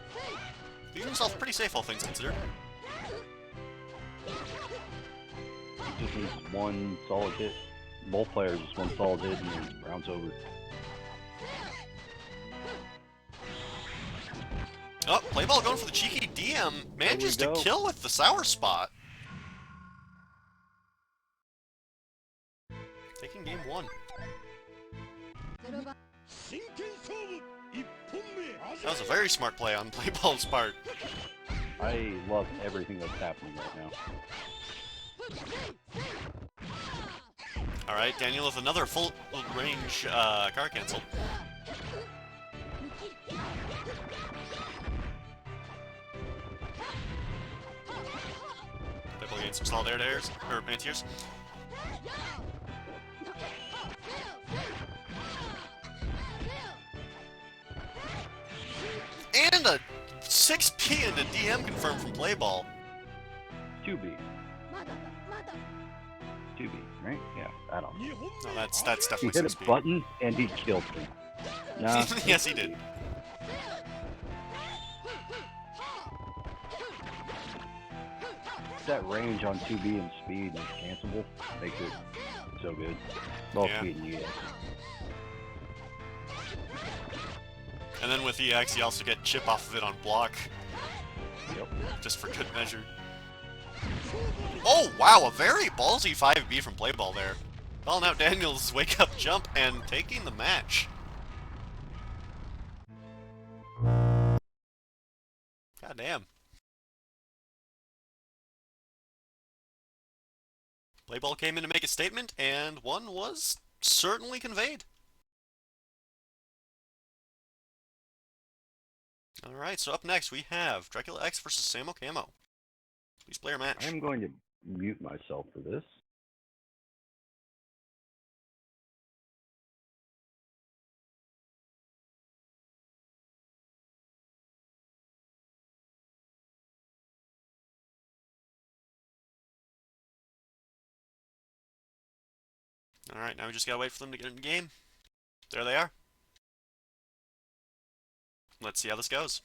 [SPEAKER 1] Leaving himself pretty safe, all things considered.
[SPEAKER 3] Just needs one solid hit. Both players just one solid hit and then round's over.
[SPEAKER 1] Oh, Playball going for the cheeky DM. Manages to
[SPEAKER 3] go.
[SPEAKER 1] kill with the sour spot. Taking game 1. That was a very smart play on Playball's part.
[SPEAKER 3] I love everything that's happening right now.
[SPEAKER 1] Alright, Daniel with another full range car cancel. Playball getting some solid air dares, or anti-airs. And a 6P and a DM confirmed from Playball.
[SPEAKER 3] 2B. 2B, right? Yeah, I don't know.
[SPEAKER 1] No, that's
[SPEAKER 3] He
[SPEAKER 1] definitely
[SPEAKER 3] hit a
[SPEAKER 1] 6P.
[SPEAKER 3] button and he killed me. Nah.
[SPEAKER 1] Yes, he did.
[SPEAKER 3] That range on 2B and speed and cancelable makes it so good. Both
[SPEAKER 1] Yeah.
[SPEAKER 3] speed and EX.
[SPEAKER 1] And then with EX, you also get chip off of it on block,
[SPEAKER 3] Yep.
[SPEAKER 1] just for good measure. Oh, wow, a very ballsy 5B from Playball there. Calling out Daniel's wake-up jump and taking the match. God damn. Playball came in to make a statement, and one was certainly conveyed. Alright, so up next we have Dracula X versus Samo Camo. Please play your match.
[SPEAKER 3] I'm going to mute myself for this.
[SPEAKER 1] Alright, now we just gotta wait for them to get in the game. There they are. Let's see how this goes.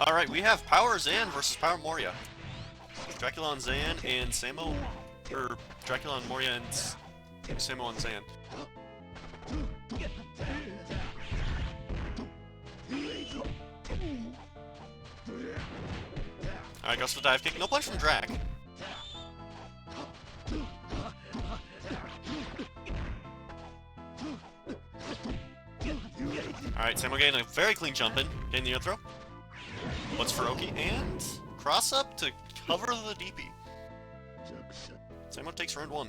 [SPEAKER 1] Alright, we have Power Zan versus Power Moria. Dracula on Zan and Samo, or Dracula on Moria and Samo on Zan. Alright, goes for the dive kick. No punch from Drac. Alright, Samo getting a very clean jump in, getting the air throw. What's for Oki? And cross up to cover the DP. Samo takes round 1.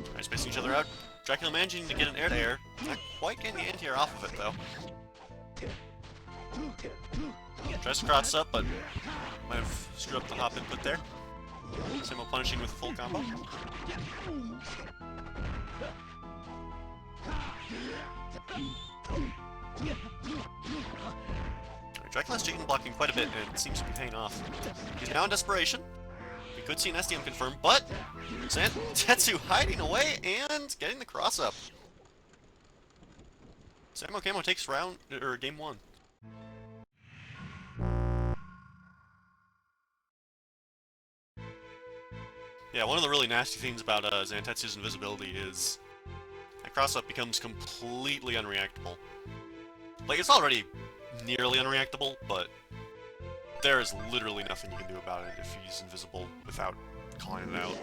[SPEAKER 1] Alright, spacing each other out. Dracula managing to get an air to air. Not quite getting the anti-air off of it though. Tries to cross up, but might have screwed up the hop input there. Samo punishing with a full combo. Dracula's chicken blocking quite a bit, and it seems to be paying off. He's now in desperation. We could see an SDM confirmed, but Tetsu hiding away and getting the cross up. Samo Camo takes game 1. Yeah, one of the really nasty things about Zantetsu's invisibility is that cross-up becomes completely unreactable. Like, it's already nearly unreactable, but there is literally nothing you can do about it if he's invisible without calling it out.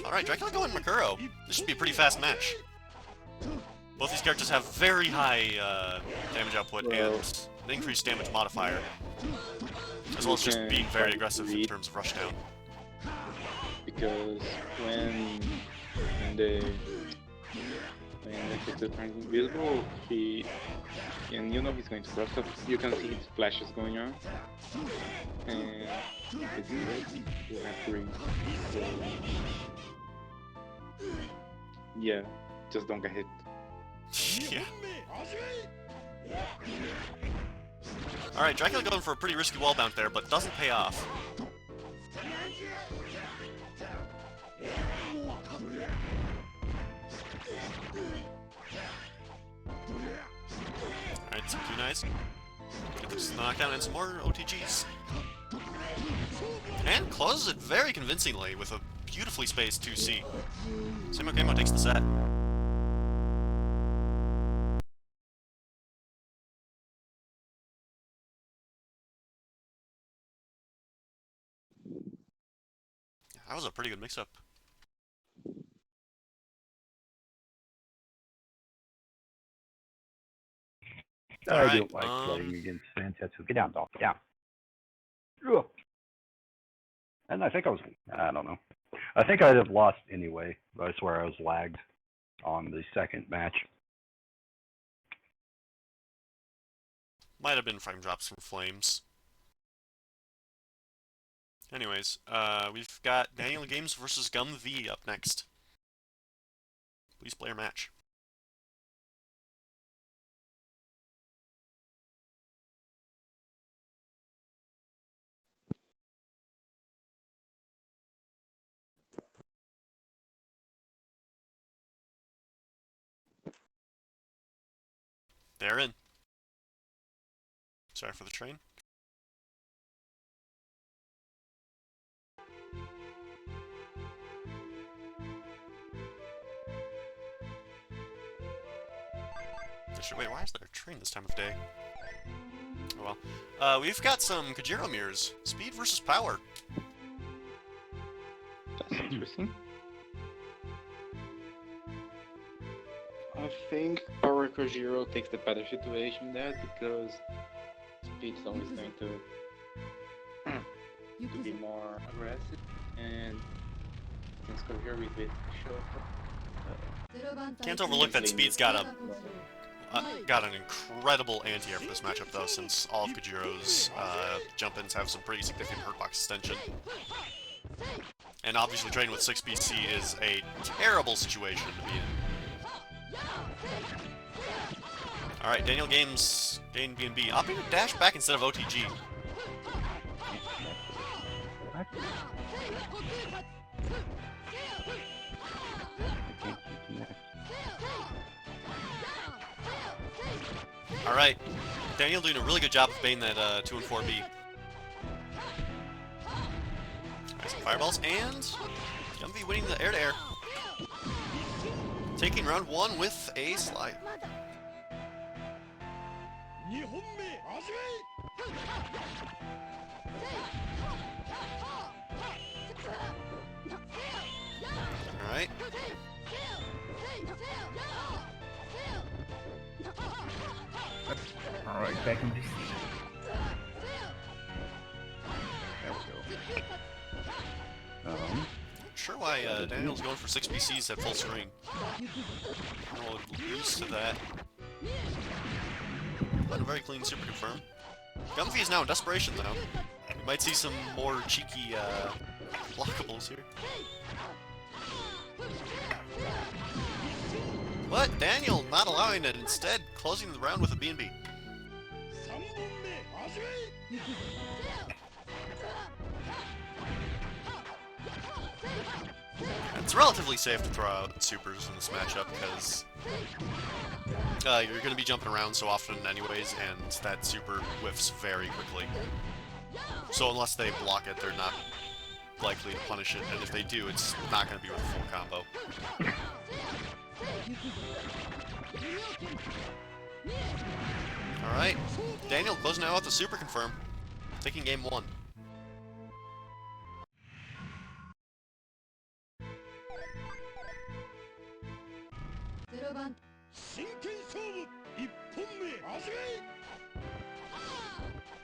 [SPEAKER 1] Alright, Dracula going Makuro. This should be a pretty fast match. Both these characters have very high damage output and an increased damage modifier, as well as just being very aggressive in terms of rushdown.
[SPEAKER 4] Because when the Hitsu turns invisible, and you know he's going to rush up, you can see his flashes going on, and it's great. You have to read. So, yeah, just don't get hit.
[SPEAKER 1] Yeah. Alright, Dracula going for a pretty risky wall bounce there, but doesn't pay off. Alright, some kunais. Get this knockdown and some more OTGs. And closes it very convincingly with a beautifully spaced 2C. Sakurako takes the set. That was a pretty good mix-up.
[SPEAKER 3] I don't like playing against Santetsu. Get down, dog. Get down. Ugh. And I think I don't know. I think I'd have lost anyway. I swear I was lagged on the second match.
[SPEAKER 1] Might have been frame drops from Flames. Anyways, we've got Daniel Games versus Gum V up next. Please play your match. They're in. Sorry for the train. Wait, why is there a train this time of day? Oh well. We've got some Kajiro mirrors. Speed versus power.
[SPEAKER 4] That's interesting. I think Power Kojiro takes the better situation there because Speed's always going to be more aggressive and since Kojiro is a bit short.
[SPEAKER 1] Can't overlook that Speed's got an incredible anti-air for this matchup though, since all of Kajiro's jump-ins have some pretty significant hurtbox extension. And obviously training with 6 BC is a terrible situation to be in. Alright, Daniel Games gain BNB, opting to dash back instead of OTG. Alright, Daniel doing a really good job of baiting that 2 and 4B. Alright, some fireballs, and Gumby winning the air-to-air. Taking round 1 with a slide. Alright.
[SPEAKER 2] Alright, back in this.
[SPEAKER 3] There we go.
[SPEAKER 1] Sure why Daniel's going for 6 BCs at full screen. I'm used to that. But a very clean super confirm. Gumby is now in desperation though. We might see some more cheeky blockables here. But Daniel not allowing it, instead closing the round with a BNB. It's relatively safe to throw out supers in this matchup because you're going to be jumping around so often anyways, and that super whiffs very quickly. So unless they block it, they're not likely to punish it, and if they do, it's not going to be with a full combo. Alright, Daniel closing out with the super confirm. taking game 1.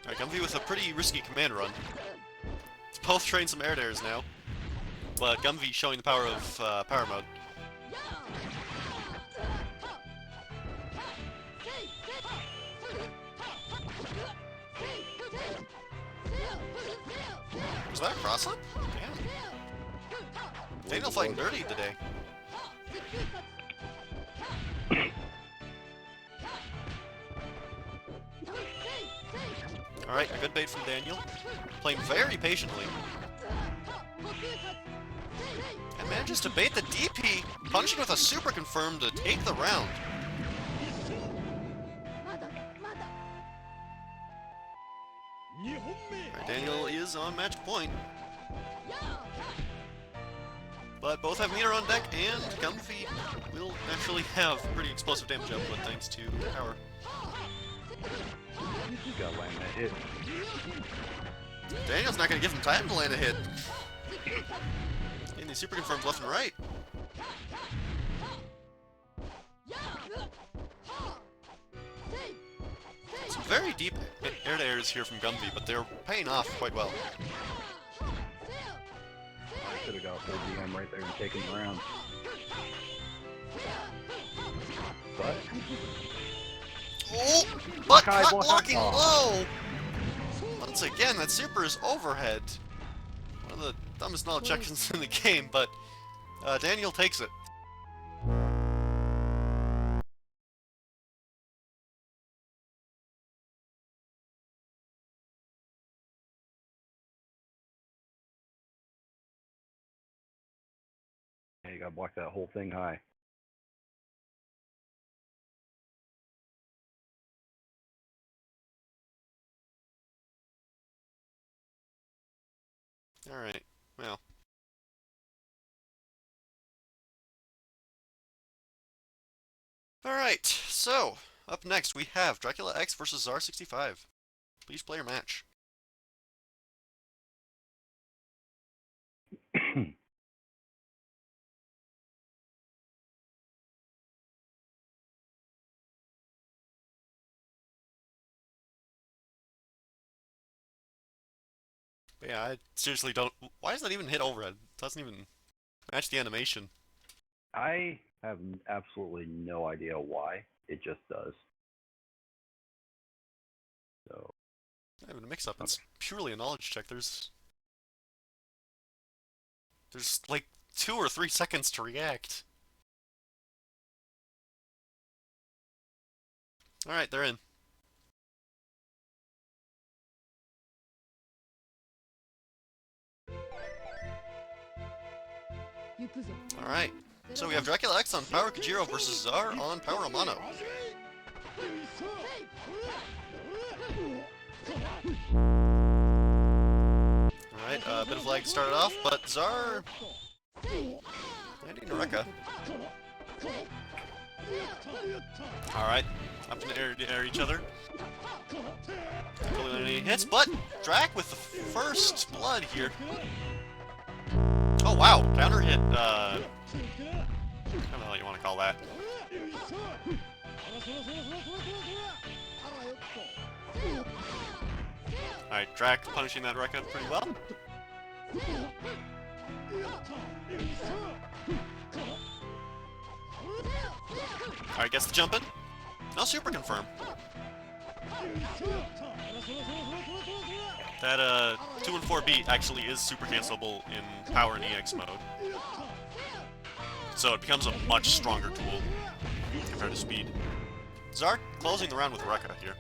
[SPEAKER 1] Alright, Gumby with a pretty risky command run. It's both trained some air dairs now, but Gumby showing the power of power mode. Was that a cross-up? Damn. Daniel fighting dirty today. Alright, a good bait from Daniel. Playing very patiently. And manages to bait the DP, punching with a super confirm to take the round. Alright, Daniel is on match point. But both have meter on deck, and Gumby will naturally have pretty explosive damage output thanks to power.
[SPEAKER 3] You gotta land that hit.
[SPEAKER 1] Daniel's not gonna give him time to land a hit. Getting these super confirms left and right. Some very deep air to airs here from Gumby, but they're paying off quite well.
[SPEAKER 3] I could have got full DM right there and taken the round. But
[SPEAKER 1] Oh! But
[SPEAKER 3] Block
[SPEAKER 1] cut
[SPEAKER 3] block
[SPEAKER 1] blocking
[SPEAKER 3] eye.
[SPEAKER 1] low! Once again, that super is overhead. One of the dumbest knowledge actions in the game, but Daniel takes it.
[SPEAKER 3] yeah, you gotta block that whole thing high.
[SPEAKER 1] Alright, well. Alright, so, up next we have Dracula X versus Czar65. Please play your match. But yeah, I seriously don't... Why does that even hit overhead? It doesn't even match the animation.
[SPEAKER 3] I have absolutely no idea why. It just does. So
[SPEAKER 1] Not even a mix-up, it's purely a knowledge check. There's like 2 or 3 seconds to react. Alright, they're in. Alright, so we have Dracula X on Power Kajiro versus Czar on Power Amano. Alright, a bit of lag started off, but Czar landing a Rekka. Alright, up in the air each other. Not really any hits, but Drac with the first blood here. Oh wow, counter hit, I don't know what you want to call that. Alright, Drac punishing that Rekka pretty well. Alright, gets the jump in. No super confirm. That 2 and 4 beat actually is super cancelable in Power and EX mode. So it becomes a much stronger tool compared to speed. Czar closing the round with Rekka here.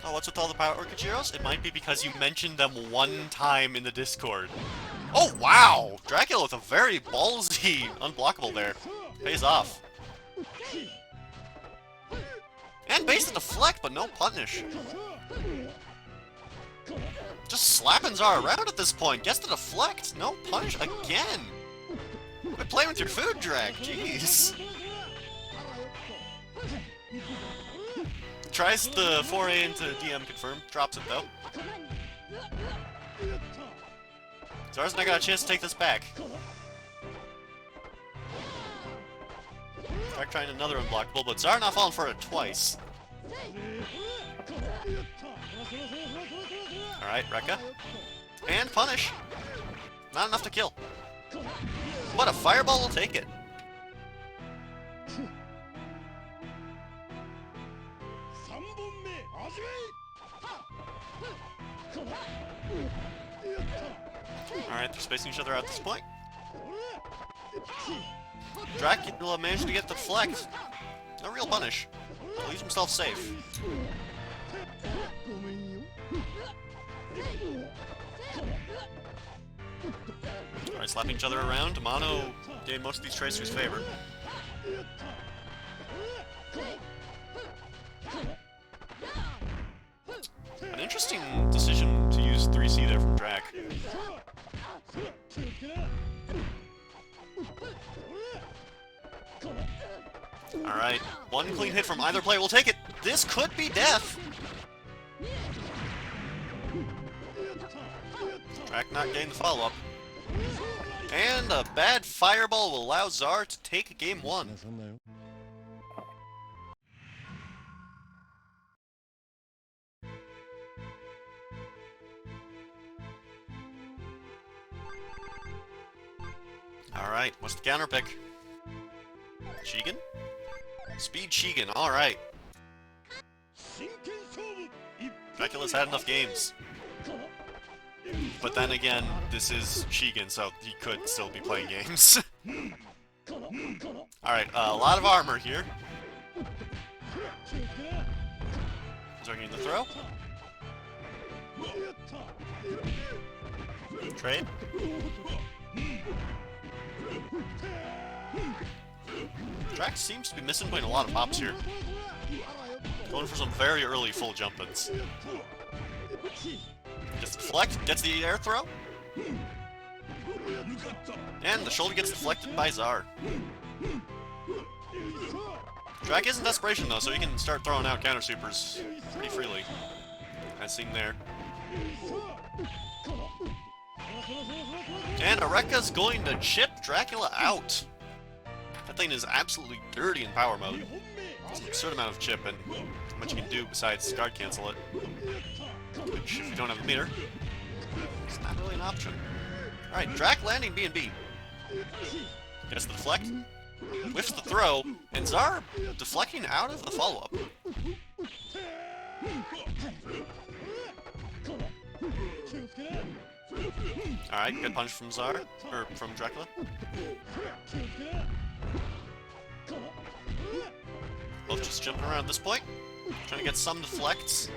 [SPEAKER 1] Oh, what's with all the Power Kajiros? It might be because you mentioned them one time in the Discord. Oh, wow! Dracula with a very ballsy unblockable there. Pays off. And base the deflect, but no punish. Just slapping Czar around at this point. Gets the deflect, no punish again. Quit playing with your food, Drac. Jeez. tries the foray into DM confirm, drops it though. Zar's not got a chance to take this back. Drag trying another unblockable, but Zar not falling for it twice. Alright, Rekka. And punish. Not enough to kill. But a fireball will take it. Alright, they're spacing each other out at this point. Dracula managed to get the deflect. No real punish. Leaves himself safe. Alright, slapping each other around. Mono gained most of these traits to his favor. An interesting decision to use 3C there from Drac. Alright, one clean hit from either player will take it. This could be death. Drac not getting the follow-up. And a bad fireball will allow Zar to take game 1. Alright, what's the counter pick? Shigen? Speed Shigen, alright. Dracula's had enough games. But then again, this is Shigen, so he could still be playing games. Alright, a lot of armor here. Starting the throw. Trade. Drax seems to be missing a lot of pops here. Going for some very early full jump-ins. Gets the deflect, gets the air throw. And the shoulder gets deflected by Zar. Drac is in desperation though, so he can start throwing out counter supers pretty freely. As seen there. And Arekka's going to chip Dracula out. That thing is absolutely dirty in power mode. There's an absurd amount of chip and not much you can do besides guard cancel it. Which, if you don't have a meter, it's not really an option. Alright, Drac landing B&B. Gets the deflect, whiffs the throw, and Zar deflecting out of the follow-up. Alright, good punch from Zar, or from Dracula. Both just jumping around at this point, trying to get some deflects.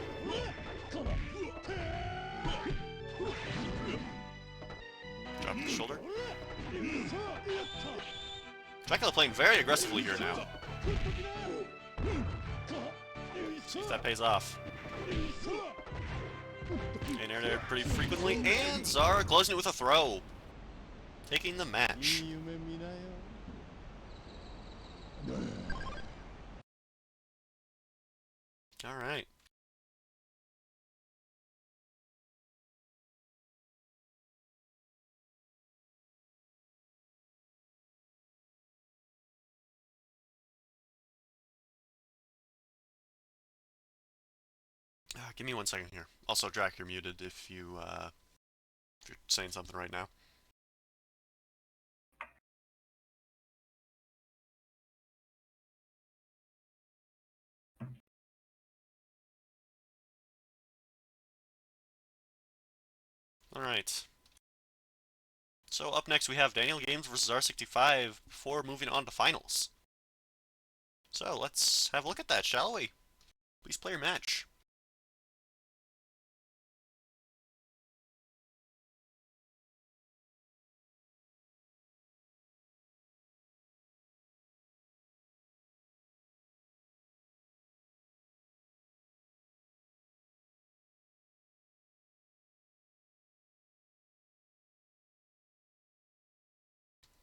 [SPEAKER 1] Drop the shoulder. Dracula playing very aggressively here now. See if that pays off. And air there pretty frequently, and Zara closing it with a throw. Taking the match. Alright. Give me 1 second here. Also, Drac, you're muted if you're saying something right now. Alright. So up next we have Daniel Games vs R65 before moving on to finals. So let's have a look at that, shall we? Please play your match.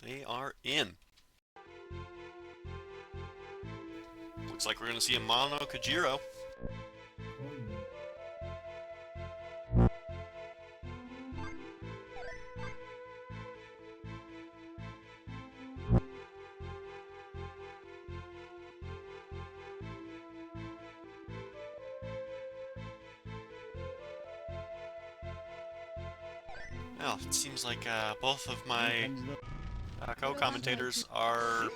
[SPEAKER 1] They are in. Looks like we're going to see a Mono Kajiro Well, it seems like both of my co-commentators are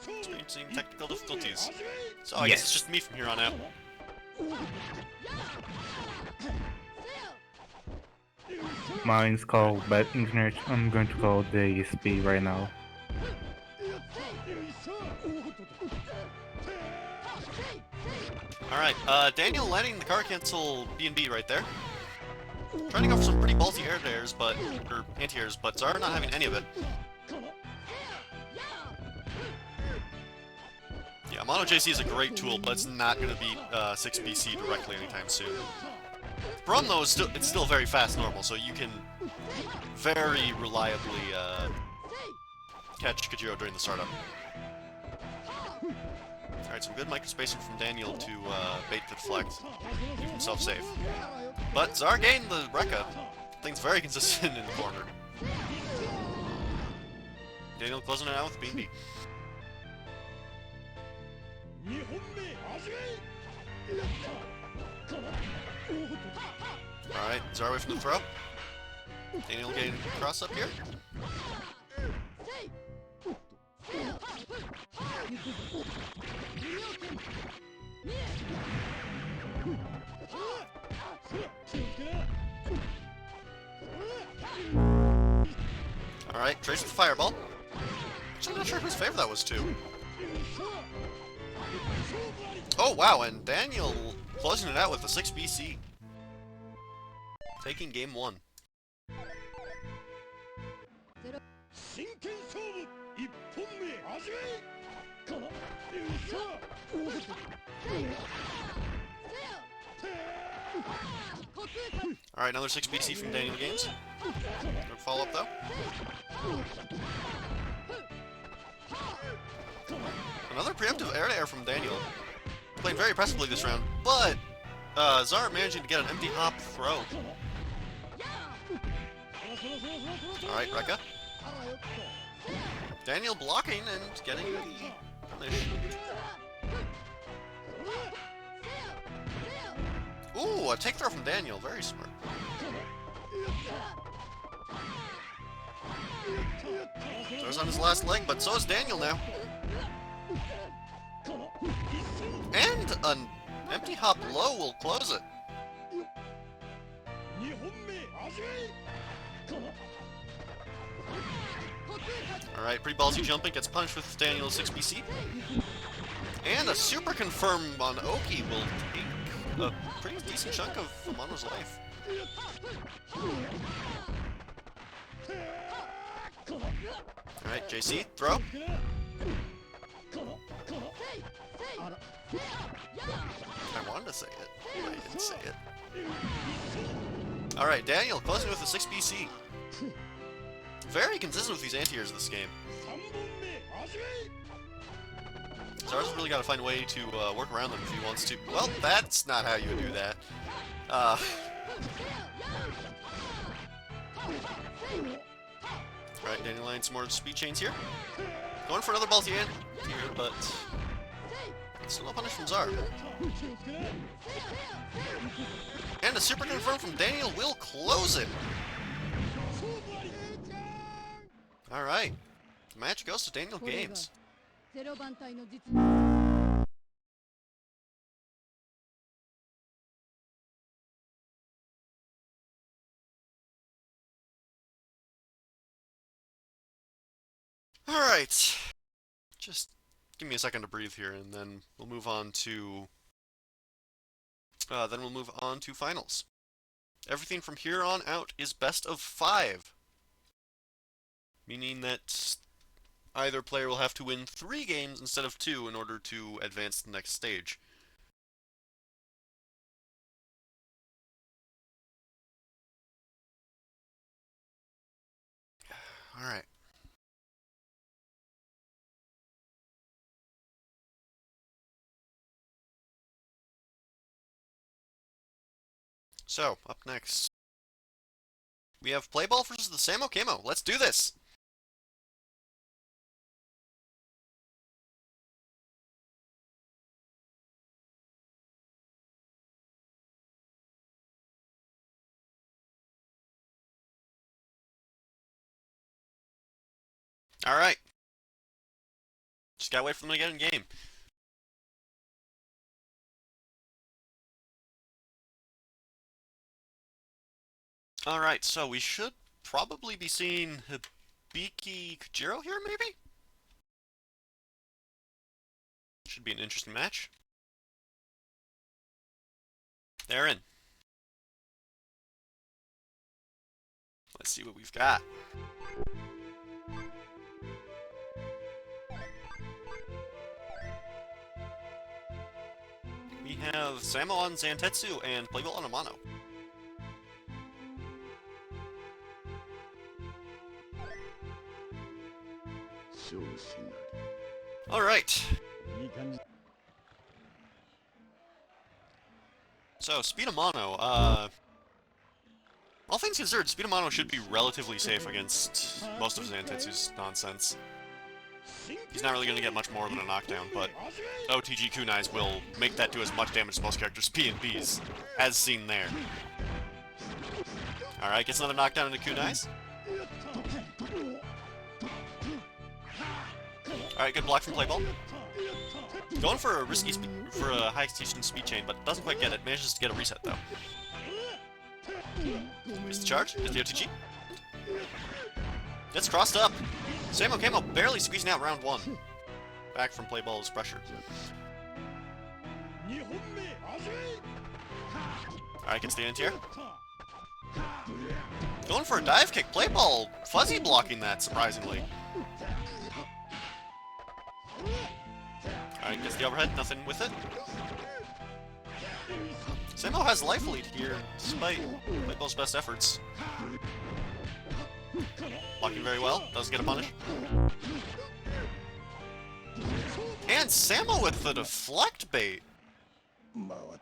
[SPEAKER 1] experiencing technical difficulties. So I guess it's just me from here on out.
[SPEAKER 2] Mine's called bad internet. I'm going to call the ESP right now.
[SPEAKER 1] Alright, Daniel landing the car cancel B&B right there. Trying to go for some pretty ballsy air dares, but, or anti-airs, but Zara not having any of it. Yeah, Mono JC is a great tool, but it's not going to beat 6BC directly anytime soon. Braum, though, is it's still very fast normal, so you can very reliably catch Kajiro during the startup. Alright, some good microspacing from Daniel to bait the deflect, keep himself safe. But Zar gained the Rekka. Thing's very consistent in the corner. Daniel closing it out with BB. Alright, Zar away from the throw. Daniel getting cross up here. Alright, Trace with the fireball. Actually, not sure whose favor that was to. Oh wow, and Daniel closing it out with the 6BC. Taking game 1. Alright, another 6BC from Daniel Games. No follow-up though. Another preemptive air-to-air from Daniel. Playing very impressively this round, but Zar managing to get an empty hop throw. Alright, Rekka. Daniel blocking and getting the punish. Ooh, a take throw from Daniel, very smart. Throws on his last leg, but so is Daniel now. And an empty hop low will close it. Alright, pretty ballsy jumping, gets punished with Daniel's 6BC. And a super confirm on Oki will take a pretty decent chunk of Mono's life. Alright, JC, throw. I wanted to say it, but I didn't say it. Alright, Daniel closing with a 6BC. Very consistent with these anti-airs this game. Zara's really got to find a way to work around them if he wants to. Well, that's not how you would do that. Alright, Daniel laying some more speed chains here. Going for another ballsy anti-air, but still no punish from Zar. And a super confirm from Daniel will close it. Alright. The match goes to Daniel Games. Alright. Just give me a second to breathe here and then we'll move on to finals. Everything from here on out is best of 5. Meaning that either player will have to win 3 games instead of 2 in order to advance to the next stage. Alright. So, up next, we have Play Ball versus the Samo Camo. Let's do this! Alright. Just gotta wait for them to get in game. Alright, so we should probably be seeing Hibiki Kujiro here, maybe? Should be an interesting match. They're in. Let's see what we've got. We have Samo on Zantetsu and Playball on Amano. Alright. So, Speed Amano, all things considered, Speed Amano should be relatively safe against most of Zantetsu's nonsense. He's not really going to get much more than a knockdown, but OTG kunais will make that do as much damage as most characters' P&Bs, as seen there. Alright, gets another knockdown into kunais. Alright, good block from Playball. Going for a risky for a high execution speed chain, but doesn't quite get it. Manages to get a reset though. Here's the charge. Here's the OTG. Gets crossed up. Samo Camo barely squeezing out round one. Back from Playball's pressure. Alright, gets the anti-air. Going for a dive kick. Playball fuzzy blocking that, surprisingly. Alright, gets the overhead, nothing with it. Samo has life lead here, despite Playball's best efforts. Blocking very well, does get a punish. And Samo with the deflect bait!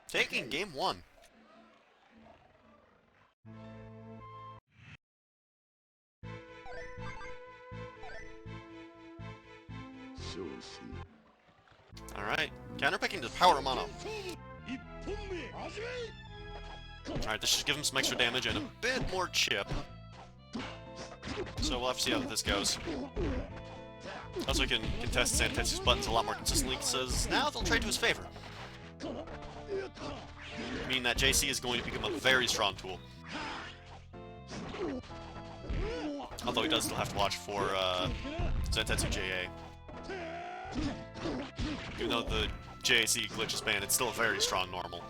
[SPEAKER 1] Taking game one. Alright, counterpicking to power Amano. Alright, this should give him some extra damage and a bit more chip. So we'll have to see how this goes. Also, we can contest Zantetsu's buttons a lot more consistently, because now they'll trade to his favor. Meaning that JC is going to become a very strong tool. Although he does still have to watch for Zantetsu JA. Even though the JAC glitch is banned, it's still a very strong normal.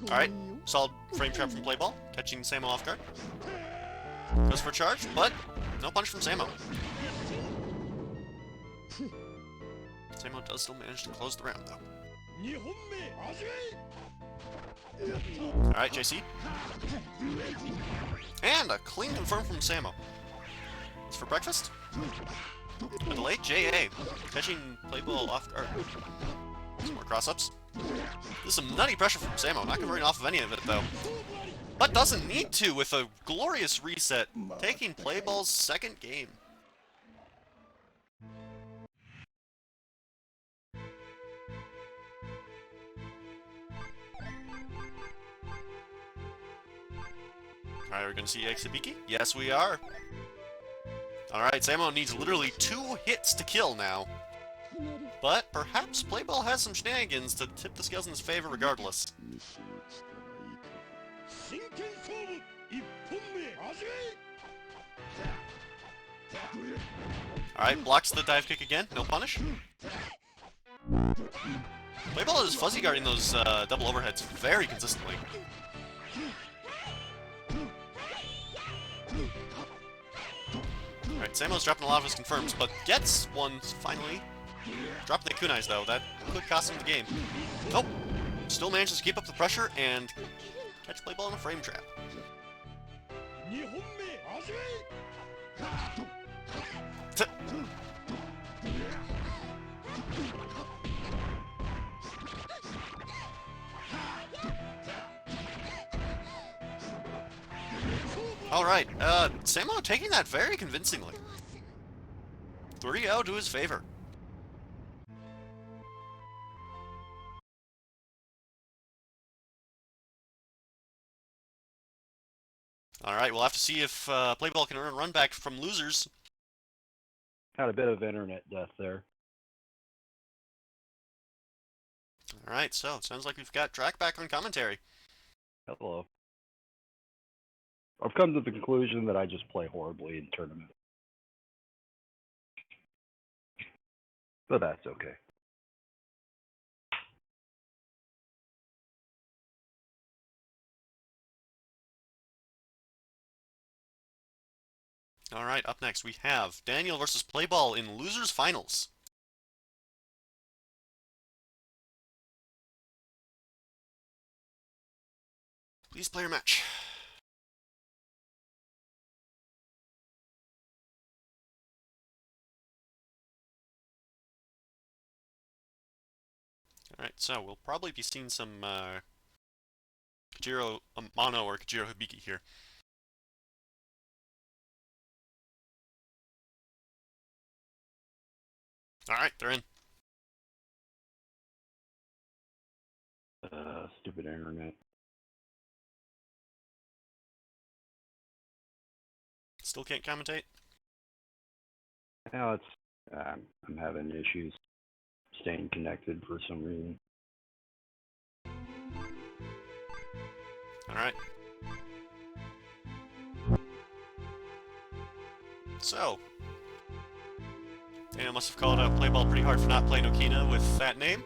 [SPEAKER 1] Alright, solid frame trap from Playball, catching Samo off guard. Goes for a charge, but no punish from Samo. Samo does still manage to close the round, though. Alright, JC. And a clean confirm from Samo. It's for breakfast. A delayed JA, catching Playball off guard. Some more cross-ups. There's some nutty pressure from Samo, not converting off of any of it, though. But doesn't need to with a glorious reset, taking Playball's second game. Alright, we're gonna see Hibiki? Yes, we are. Alright, Samo needs literally 2 hits to kill now. But perhaps Playball has some shenanigans to tip the scales in his favor regardless. Alright, blocks the dive kick again, no punish. Playball is fuzzy guarding those double overheads very consistently. Alright, Samo's dropping a lot of his confirms, but gets one finally. Dropping the kunais though, that could cost him the game. Nope, still manages to keep up the pressure and catch Playball in a frame trap. Alright, Samo taking that very convincingly. 3-0 to his favor. Alright, we'll have to see if Playball can earn a run back from losers.
[SPEAKER 3] Had a bit of internet death there.
[SPEAKER 1] Alright, so it sounds like we've got Drac back on commentary.
[SPEAKER 3] Hello. I've come to the conclusion that I just play horribly in tournament. But that's okay.
[SPEAKER 1] Alright, up next we have Daniel versus Playball in losers finals. Please play your match. Alright, so we'll probably be seeing some Kajiro Mono or Kajiro Hibiki here. Alright, they're in.
[SPEAKER 3] Stupid internet.
[SPEAKER 1] Still can't commentate?
[SPEAKER 3] Now it's I'm having issues staying connected for some reason.
[SPEAKER 1] Alright. So, Daniel must have called out Playball pretty hard for not playing Okina with that name.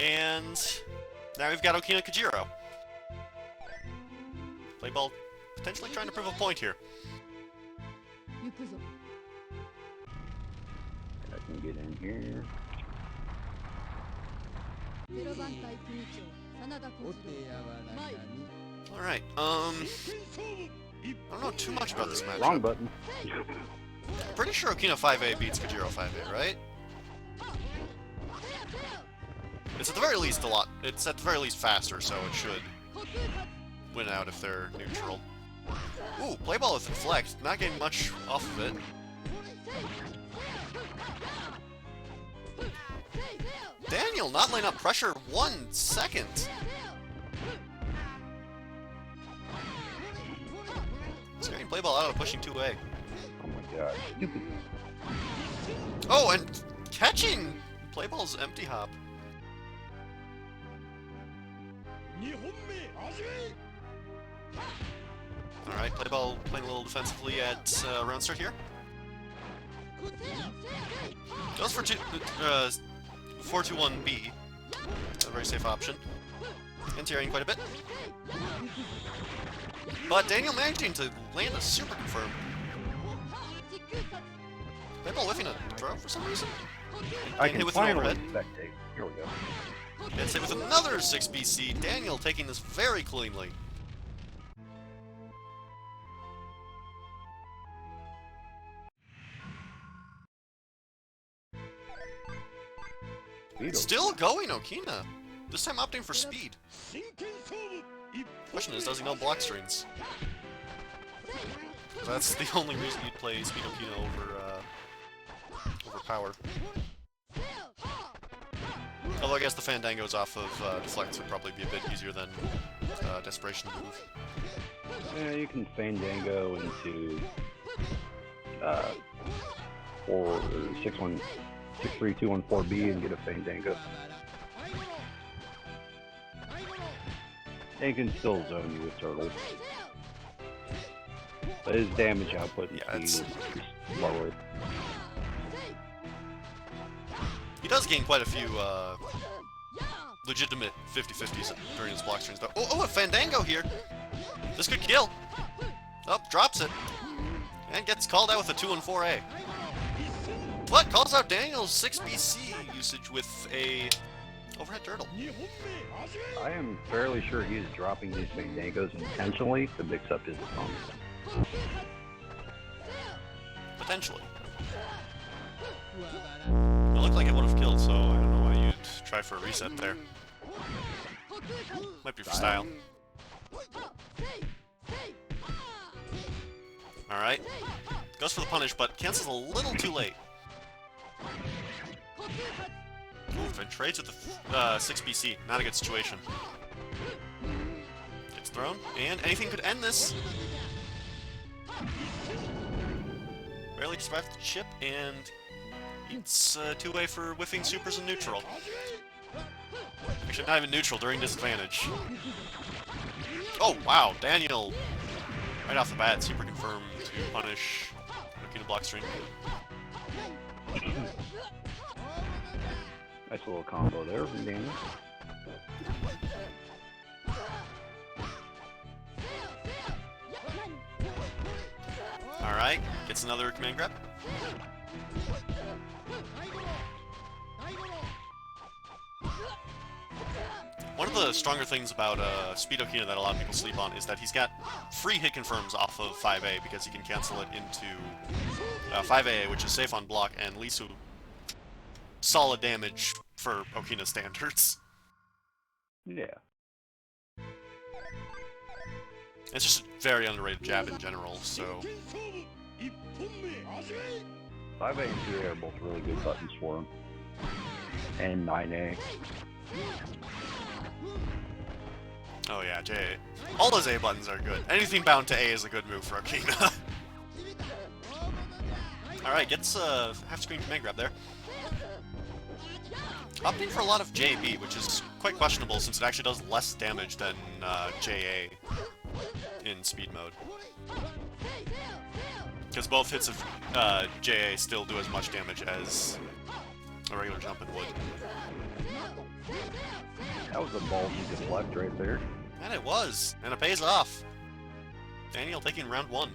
[SPEAKER 1] And now we've got Okina Kajiro. Playball potentially trying to prove a point here.
[SPEAKER 3] I can get in here.
[SPEAKER 1] Alright, I don't know too much about this match.
[SPEAKER 3] Wrong button.
[SPEAKER 1] Pretty sure Okina 5A beats Kajiro 5A, right? It's at the very least a lot. It's at the very least faster, so it should win out if they're neutral. Ooh, Playball with Reflect, not getting much off of it. Daniel not laying up pressure 1 second. It's getting Playball out of pushing 2A.
[SPEAKER 3] Oh my god. Stupid.
[SPEAKER 1] Oh, and catching Playball's empty hop. Alright, Playball playing a little defensively at round start here. Goes for 4-2-1-B. A very safe option. Anti-airing quite a bit. But Daniel managing to land a super confirm. Playball whiffing a throw for some reason.
[SPEAKER 3] I can
[SPEAKER 1] hit with an
[SPEAKER 3] finally
[SPEAKER 1] overhead.
[SPEAKER 3] spectate. Here we go.
[SPEAKER 1] Gets hit with another 6BC. Daniel taking this very cleanly. Still going, Okina. This time opting for speed. Question is, does he know block strings? That's the only reason you'd play Speed Okina over Power. Although I guess the Fandangos off of Deflect would probably be a bit easier than Desperation move.
[SPEAKER 3] Yeah, you can Fandango into 6-3-2-1-4B and get a Fandango. And you can still zone you with turtles. But his damage output and speed is lower.
[SPEAKER 1] He does gain quite a few legitimate 50-50s during his block strings though. Oh, a Fandango here! This could kill! Oh, drops it. And gets called out with a 2-4A. But calls out Daniel's 6BC usage with a overhead turtle.
[SPEAKER 3] I am fairly sure he is dropping these Fandangos intentionally to mix up his opponents.
[SPEAKER 1] Potentially. It looked like it would have killed, so I don't know why you'd try for a reset there. Might be for style. Alright. Goes for the punish, but cancels a little too late. Oof, and trades with the 6 BC. Not a good situation. Gets thrown, and anything could end this. Barely survived the chip, and it's two-way for whiffing supers and neutral. Actually, not even neutral, during disadvantage. Oh, wow, Daniel, right off the bat, super confirmed to punish Okina block string.
[SPEAKER 3] Nice little combo there from Daniel.
[SPEAKER 1] Alright, gets another command grab. One of the stronger things about Speed Okina that a lot of people sleep on is that he's got free hit confirms off of 5A because he can cancel it into 5A, which is safe on block, and Lisu solid damage for Okina standards.
[SPEAKER 3] Yeah.
[SPEAKER 1] It's just a very underrated jab in general, so...
[SPEAKER 3] 5A and 2A are both really good buttons for him. And 9A.
[SPEAKER 1] Oh yeah, J. All those A buttons are good. Anything bound to A is a good move for Okina. Alright, gets a half-screen command grab there. Opting for a lot of JB, which is quite questionable since it actually does less damage than JA in speed mode. Because both hits of JA still do as much damage as a regular jumping would.
[SPEAKER 3] That was a ballsy deflect right there.
[SPEAKER 1] And it was, and it pays off. Daniel taking round 1.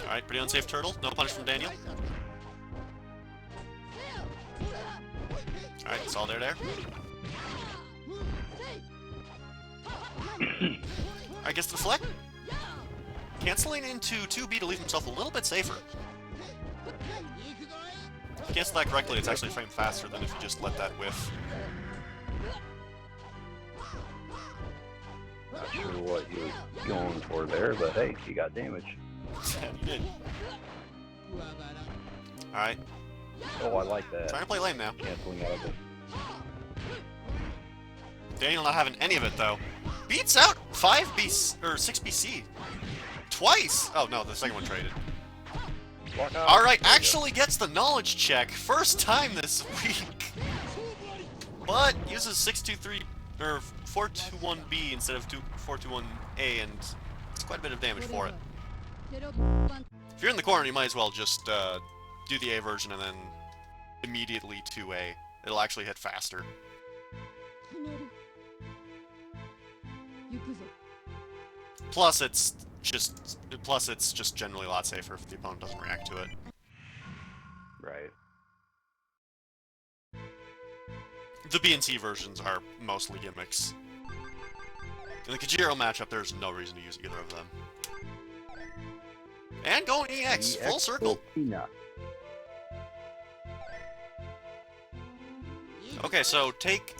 [SPEAKER 1] Alright, pretty unsafe turtle. No punish from Daniel. Alright, it's all there. I guess the deflect. Canceling into 2B to leave himself a little bit safer. If you cancel that correctly, it's actually a frame faster than if you just let that whiff.
[SPEAKER 3] Not sure what he was going for there, but hey, he got damage.
[SPEAKER 1] You did. Alright.
[SPEAKER 3] Oh, I like that.
[SPEAKER 1] Trying to play lame now.
[SPEAKER 3] Canceling out of it.
[SPEAKER 1] Daniel not having any of it, though. Beats out 5B or 6BC. Twice! Oh, no, the second one traded. Alright, actually gets the knowledge check. First time this week. But uses 623 or 421B instead of 421A, and it's quite a bit of damage for it. If you're in the corner, you might as well just do the A version and then immediately 2A. It'll actually hit faster. Plus it's just generally a lot safer if the opponent doesn't react to it.
[SPEAKER 3] Right.
[SPEAKER 1] The B and C versions are mostly gimmicks. In the Kajiro matchup, there's no reason to use either of them. And going EX, full circle. Okay, so take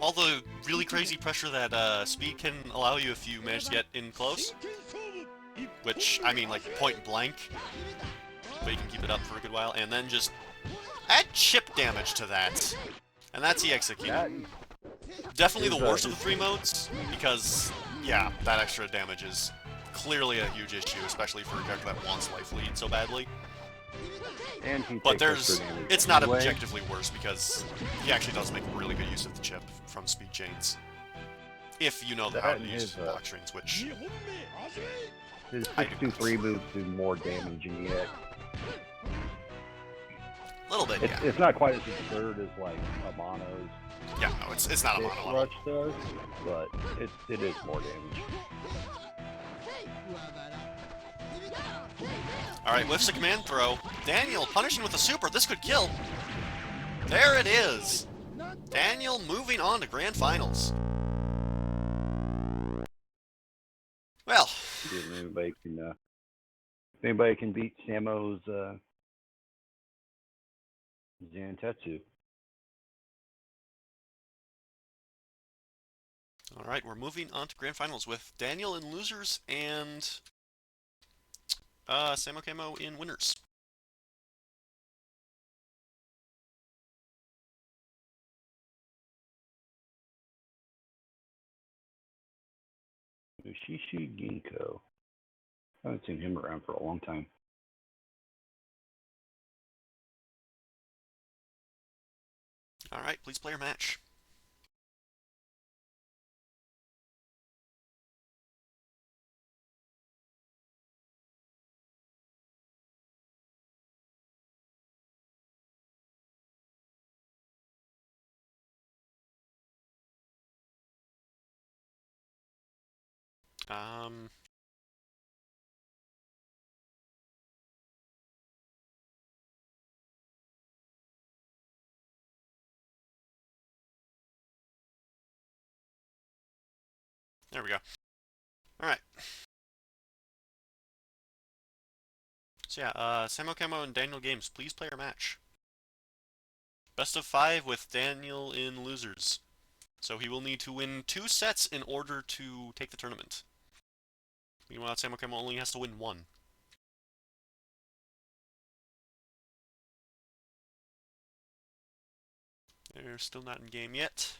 [SPEAKER 1] all the really crazy pressure that speed can allow you if you manage to get in close. Which, I mean, like, point blank. But you can keep it up for a good while. And then just add chip damage to that. And that's EX Akina. Definitely the worst of the 3 modes, because, yeah, that extra damage is clearly a huge issue, especially for a character that wants life lead so badly.
[SPEAKER 3] And
[SPEAKER 1] but it's not objectively worse because he actually does make really good use of the chip from speed chains. If you know how to use block strings, which...
[SPEAKER 3] His 623 moves do more damage in EX.
[SPEAKER 1] A little bit, yeah.
[SPEAKER 3] It's not quite as absurd as, like, Amano's.
[SPEAKER 1] Yeah, no, it's not a mono level.
[SPEAKER 3] Rush does, but it is more damage.
[SPEAKER 1] Alright, whiffs a command throw. Daniel punishing with a super. This could kill. There it is. Daniel moving on to Grand Finals. Well.
[SPEAKER 3] If anybody can beat Samo's Zantetsu.
[SPEAKER 1] Alright, we're moving on to Grand Finals with Daniel in losers and Samo Camo in winners.
[SPEAKER 3] Ushishi Ginkgo. I haven't seen him around for a long time.
[SPEAKER 1] Alright, please play your match. There we go. Alright. So yeah, Samo Camo and Daniel Games, please play your match. Best of 5 with Daniel in losers. So he will need to win 2 sets in order to take the tournament. Meanwhile, Samo Camo only has to win 1. They're still not in game yet.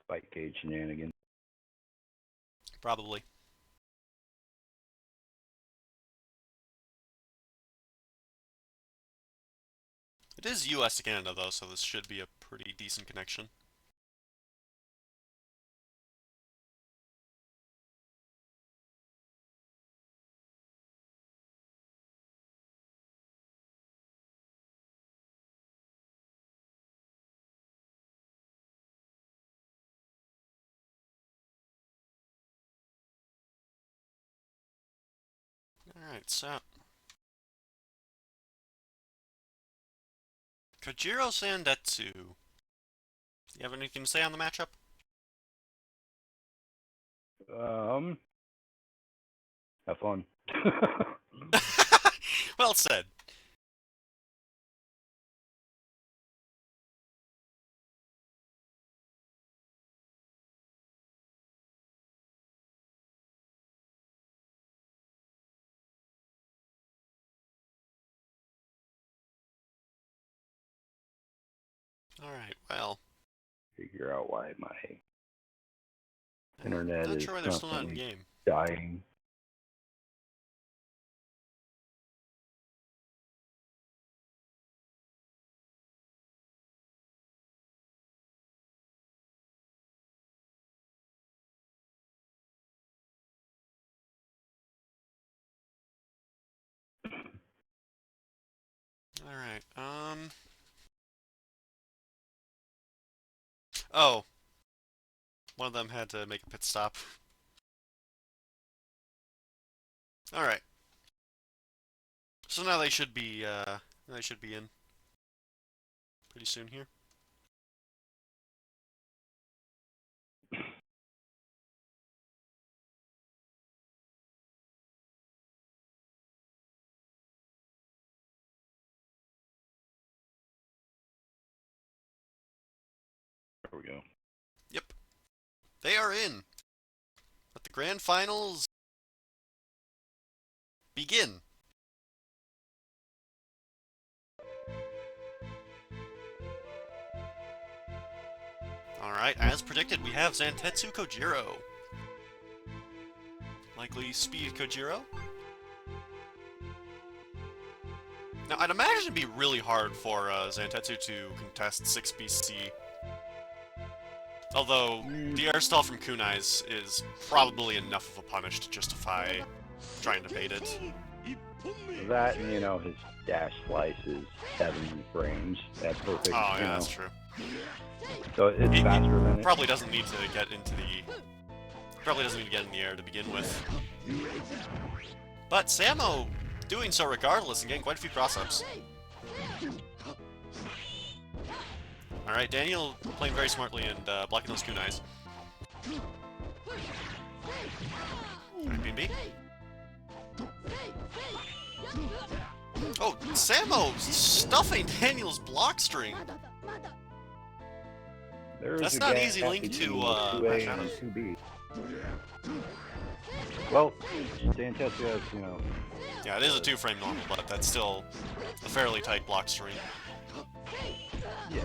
[SPEAKER 3] Fightcade shenanigans.
[SPEAKER 1] Probably. It is US to Canada though, so this should be a pretty decent connection. Alright, so Kojiro Sandetsu. You have anything to say on the matchup?
[SPEAKER 3] Have fun.
[SPEAKER 1] Well said. Alright, well.
[SPEAKER 3] Figure out why my internet
[SPEAKER 1] I'm not
[SPEAKER 3] is
[SPEAKER 1] sure why they're still not in
[SPEAKER 3] constantly
[SPEAKER 1] game.
[SPEAKER 3] dying.
[SPEAKER 1] Alright, oh. One of them had to make a pit stop. Alright. So now they should be in pretty soon here.
[SPEAKER 3] There we go.
[SPEAKER 1] Yep. They are in. Let the grand finals begin. Alright, as predicted, we have Zantetsu Kojiro. Likely speed Kojiro. Now, I'd imagine it'd be really hard for Zantetsu to contest 6BC. Although, the air stall from Kunai's is probably enough of a punish to justify trying to bait it.
[SPEAKER 3] That, and, you know, his dash slice is 7 frames. That's perfect.
[SPEAKER 1] Oh, yeah, that's true.
[SPEAKER 3] So it's faster than it.
[SPEAKER 1] Probably doesn't need to get into the... Probably doesn't need to get in the air to begin with. But Samo doing so regardless and getting quite a few cross-ups. Alright, Daniel playing very smartly and blocking those kunais. Alright, B&B. Oh, Samo stuffing Daniel's block string.
[SPEAKER 3] There is
[SPEAKER 1] That's
[SPEAKER 3] a
[SPEAKER 1] not an
[SPEAKER 3] gap
[SPEAKER 1] easy link
[SPEAKER 3] between
[SPEAKER 1] to,
[SPEAKER 3] 2A
[SPEAKER 1] match out
[SPEAKER 3] and
[SPEAKER 1] of.
[SPEAKER 3] 2B. Well, Dantetsu has,
[SPEAKER 1] Yeah, it is a 2-frame normal, but that's still a fairly tight block string.
[SPEAKER 3] yeah.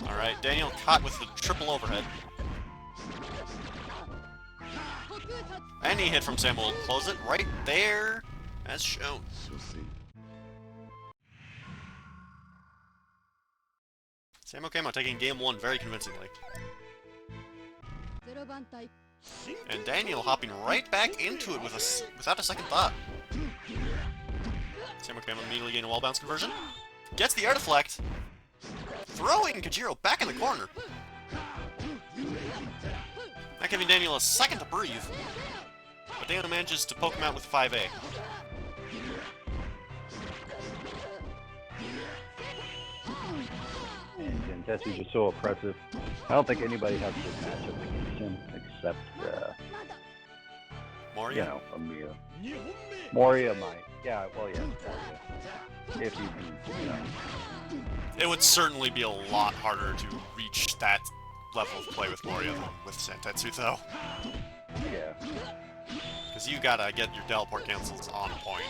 [SPEAKER 1] Alright, Daniel caught with the triple overhead. Any hit from Sam will close it right there, as shown. Sakurako taking game 1 very convincingly. And Daniel hopping right back into it without a second thought. Sakurako immediately getting a wall bounce conversion. Gets the air deflect. Throwing Kajiro back in the corner. Not giving Daniel a second to breathe. But Daniel manages to poke him out with 5A.
[SPEAKER 3] And Dantetsu's just so oppressive. I don't think anybody has a good matchup against him except,
[SPEAKER 1] Moria?
[SPEAKER 3] Amiya. Moria might. Yeah, well, yeah, Moria. If you can,
[SPEAKER 1] It would certainly be a lot harder to reach that level of play with Moria than with Santetsu, though.
[SPEAKER 3] Yeah.
[SPEAKER 1] Because you gotta get your teleport cancels on point,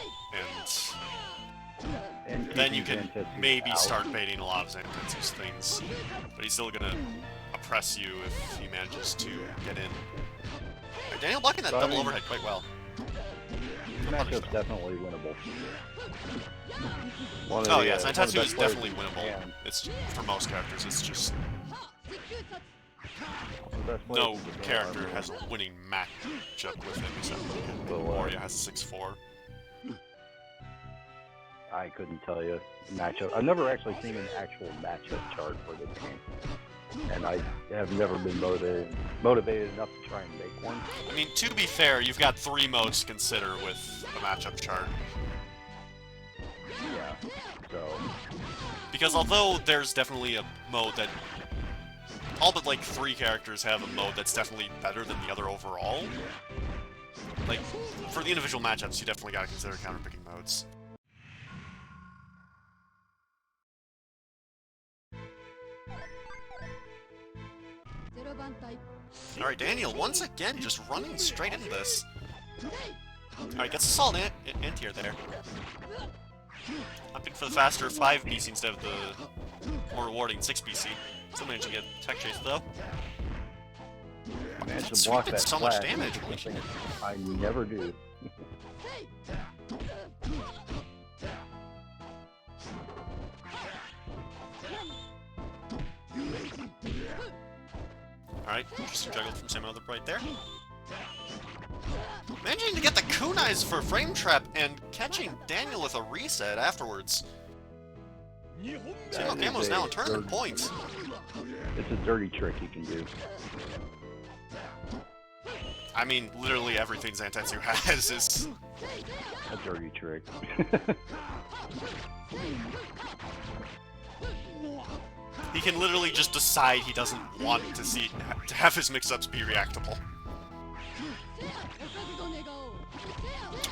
[SPEAKER 1] and then you can
[SPEAKER 3] Dantetsu
[SPEAKER 1] maybe
[SPEAKER 3] out.
[SPEAKER 1] start baiting a lot of Santetsu's things. But he's still gonna oppress you if he manages to get in. Right, Daniel blocking that
[SPEAKER 3] So, I
[SPEAKER 1] double
[SPEAKER 3] mean,
[SPEAKER 1] overhead quite well.
[SPEAKER 3] This matchup's definitely winnable. One of
[SPEAKER 1] Oh
[SPEAKER 3] the,
[SPEAKER 1] yeah,
[SPEAKER 3] one of the
[SPEAKER 1] Santetsu
[SPEAKER 3] best
[SPEAKER 1] is
[SPEAKER 3] players
[SPEAKER 1] definitely
[SPEAKER 3] in
[SPEAKER 1] winnable.
[SPEAKER 3] Japan.
[SPEAKER 1] It's for most characters, it's just
[SPEAKER 3] One of the best players
[SPEAKER 1] no
[SPEAKER 3] in Japan
[SPEAKER 1] character
[SPEAKER 3] are-
[SPEAKER 1] has a winning matchup with him except
[SPEAKER 3] Well,
[SPEAKER 1] Moria has 6-4.
[SPEAKER 3] I couldn't tell you matchup. I've never actually seen an actual matchup chart for this game, and I have never been motivated enough to try and make one.
[SPEAKER 1] I mean, to be fair, you've got 3 modes to consider with a matchup chart.
[SPEAKER 3] Yeah. So
[SPEAKER 1] Because although there's definitely a mode that... all but like 3 characters have a mode that's definitely better than the other overall. Like, for the individual matchups, you definitely gotta consider counterpicking modes. Alright, Daniel, once again, just running straight into this. Alright, gets a solid anti-air there. Opting for the faster 5 BC instead of the more rewarding 6 BC. Still managed to get tech chase, though.
[SPEAKER 3] I managed
[SPEAKER 1] That
[SPEAKER 3] to block
[SPEAKER 1] sweep did
[SPEAKER 3] that
[SPEAKER 1] so much
[SPEAKER 3] flash,
[SPEAKER 1] damage.
[SPEAKER 3] something I never do.
[SPEAKER 1] Alright, just juggled from Samuel right there. Managing to get the kunais for frame trap and catching Daniel with a reset afterwards. Samuel Camo's now in tournament points.
[SPEAKER 3] It's a dirty trick you can do.
[SPEAKER 1] I mean, literally everything Zantetsu has is...
[SPEAKER 3] A dirty trick.
[SPEAKER 1] He can literally just decide he doesn't want to have his mix-ups be reactable.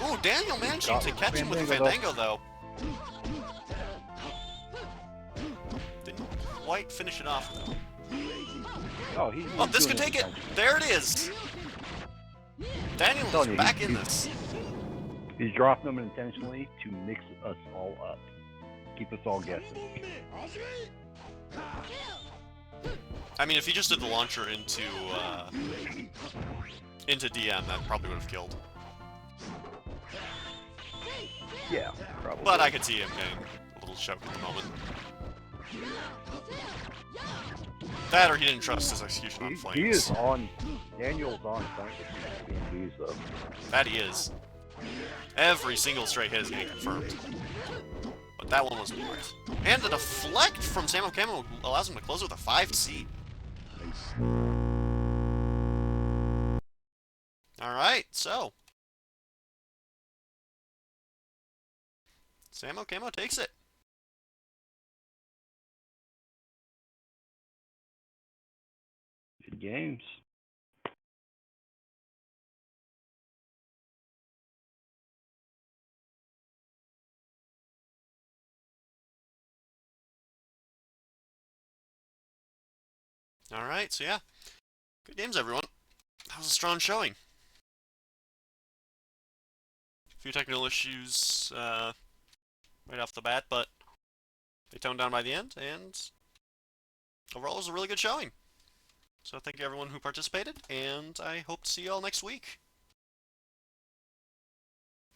[SPEAKER 1] Ooh, Daniel managing to catch him with a Fandango, though. Didn't quite finish it off, though.
[SPEAKER 3] Oh,
[SPEAKER 1] This could take it! There it is! Daniel is back in this.
[SPEAKER 3] He's dropping them intentionally to mix us all up. Keep us all guessing.
[SPEAKER 1] I mean, if he just did the launcher into DM, that probably would have killed.
[SPEAKER 3] Yeah, probably.
[SPEAKER 1] But I could see him getting a little choked at the moment. That or he didn't trust his execution on flames.
[SPEAKER 3] He is on. Daniel's on point with these BMBs, though.
[SPEAKER 1] That he is. Every single straight hit is getting confirmed. But that one was blocked. And the deflect from Samuel Camo allows him to close with a 5C. Alright, so. Samuel Camo takes it.
[SPEAKER 3] Good games.
[SPEAKER 1] Alright, so yeah. Good games, everyone. That was a strong showing. A few technical issues right off the bat, but they toned down by the end, and overall it was a really good showing. So thank you everyone who participated, and I hope to see you all next week.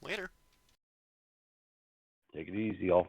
[SPEAKER 1] Later.
[SPEAKER 3] Take it easy, y'all.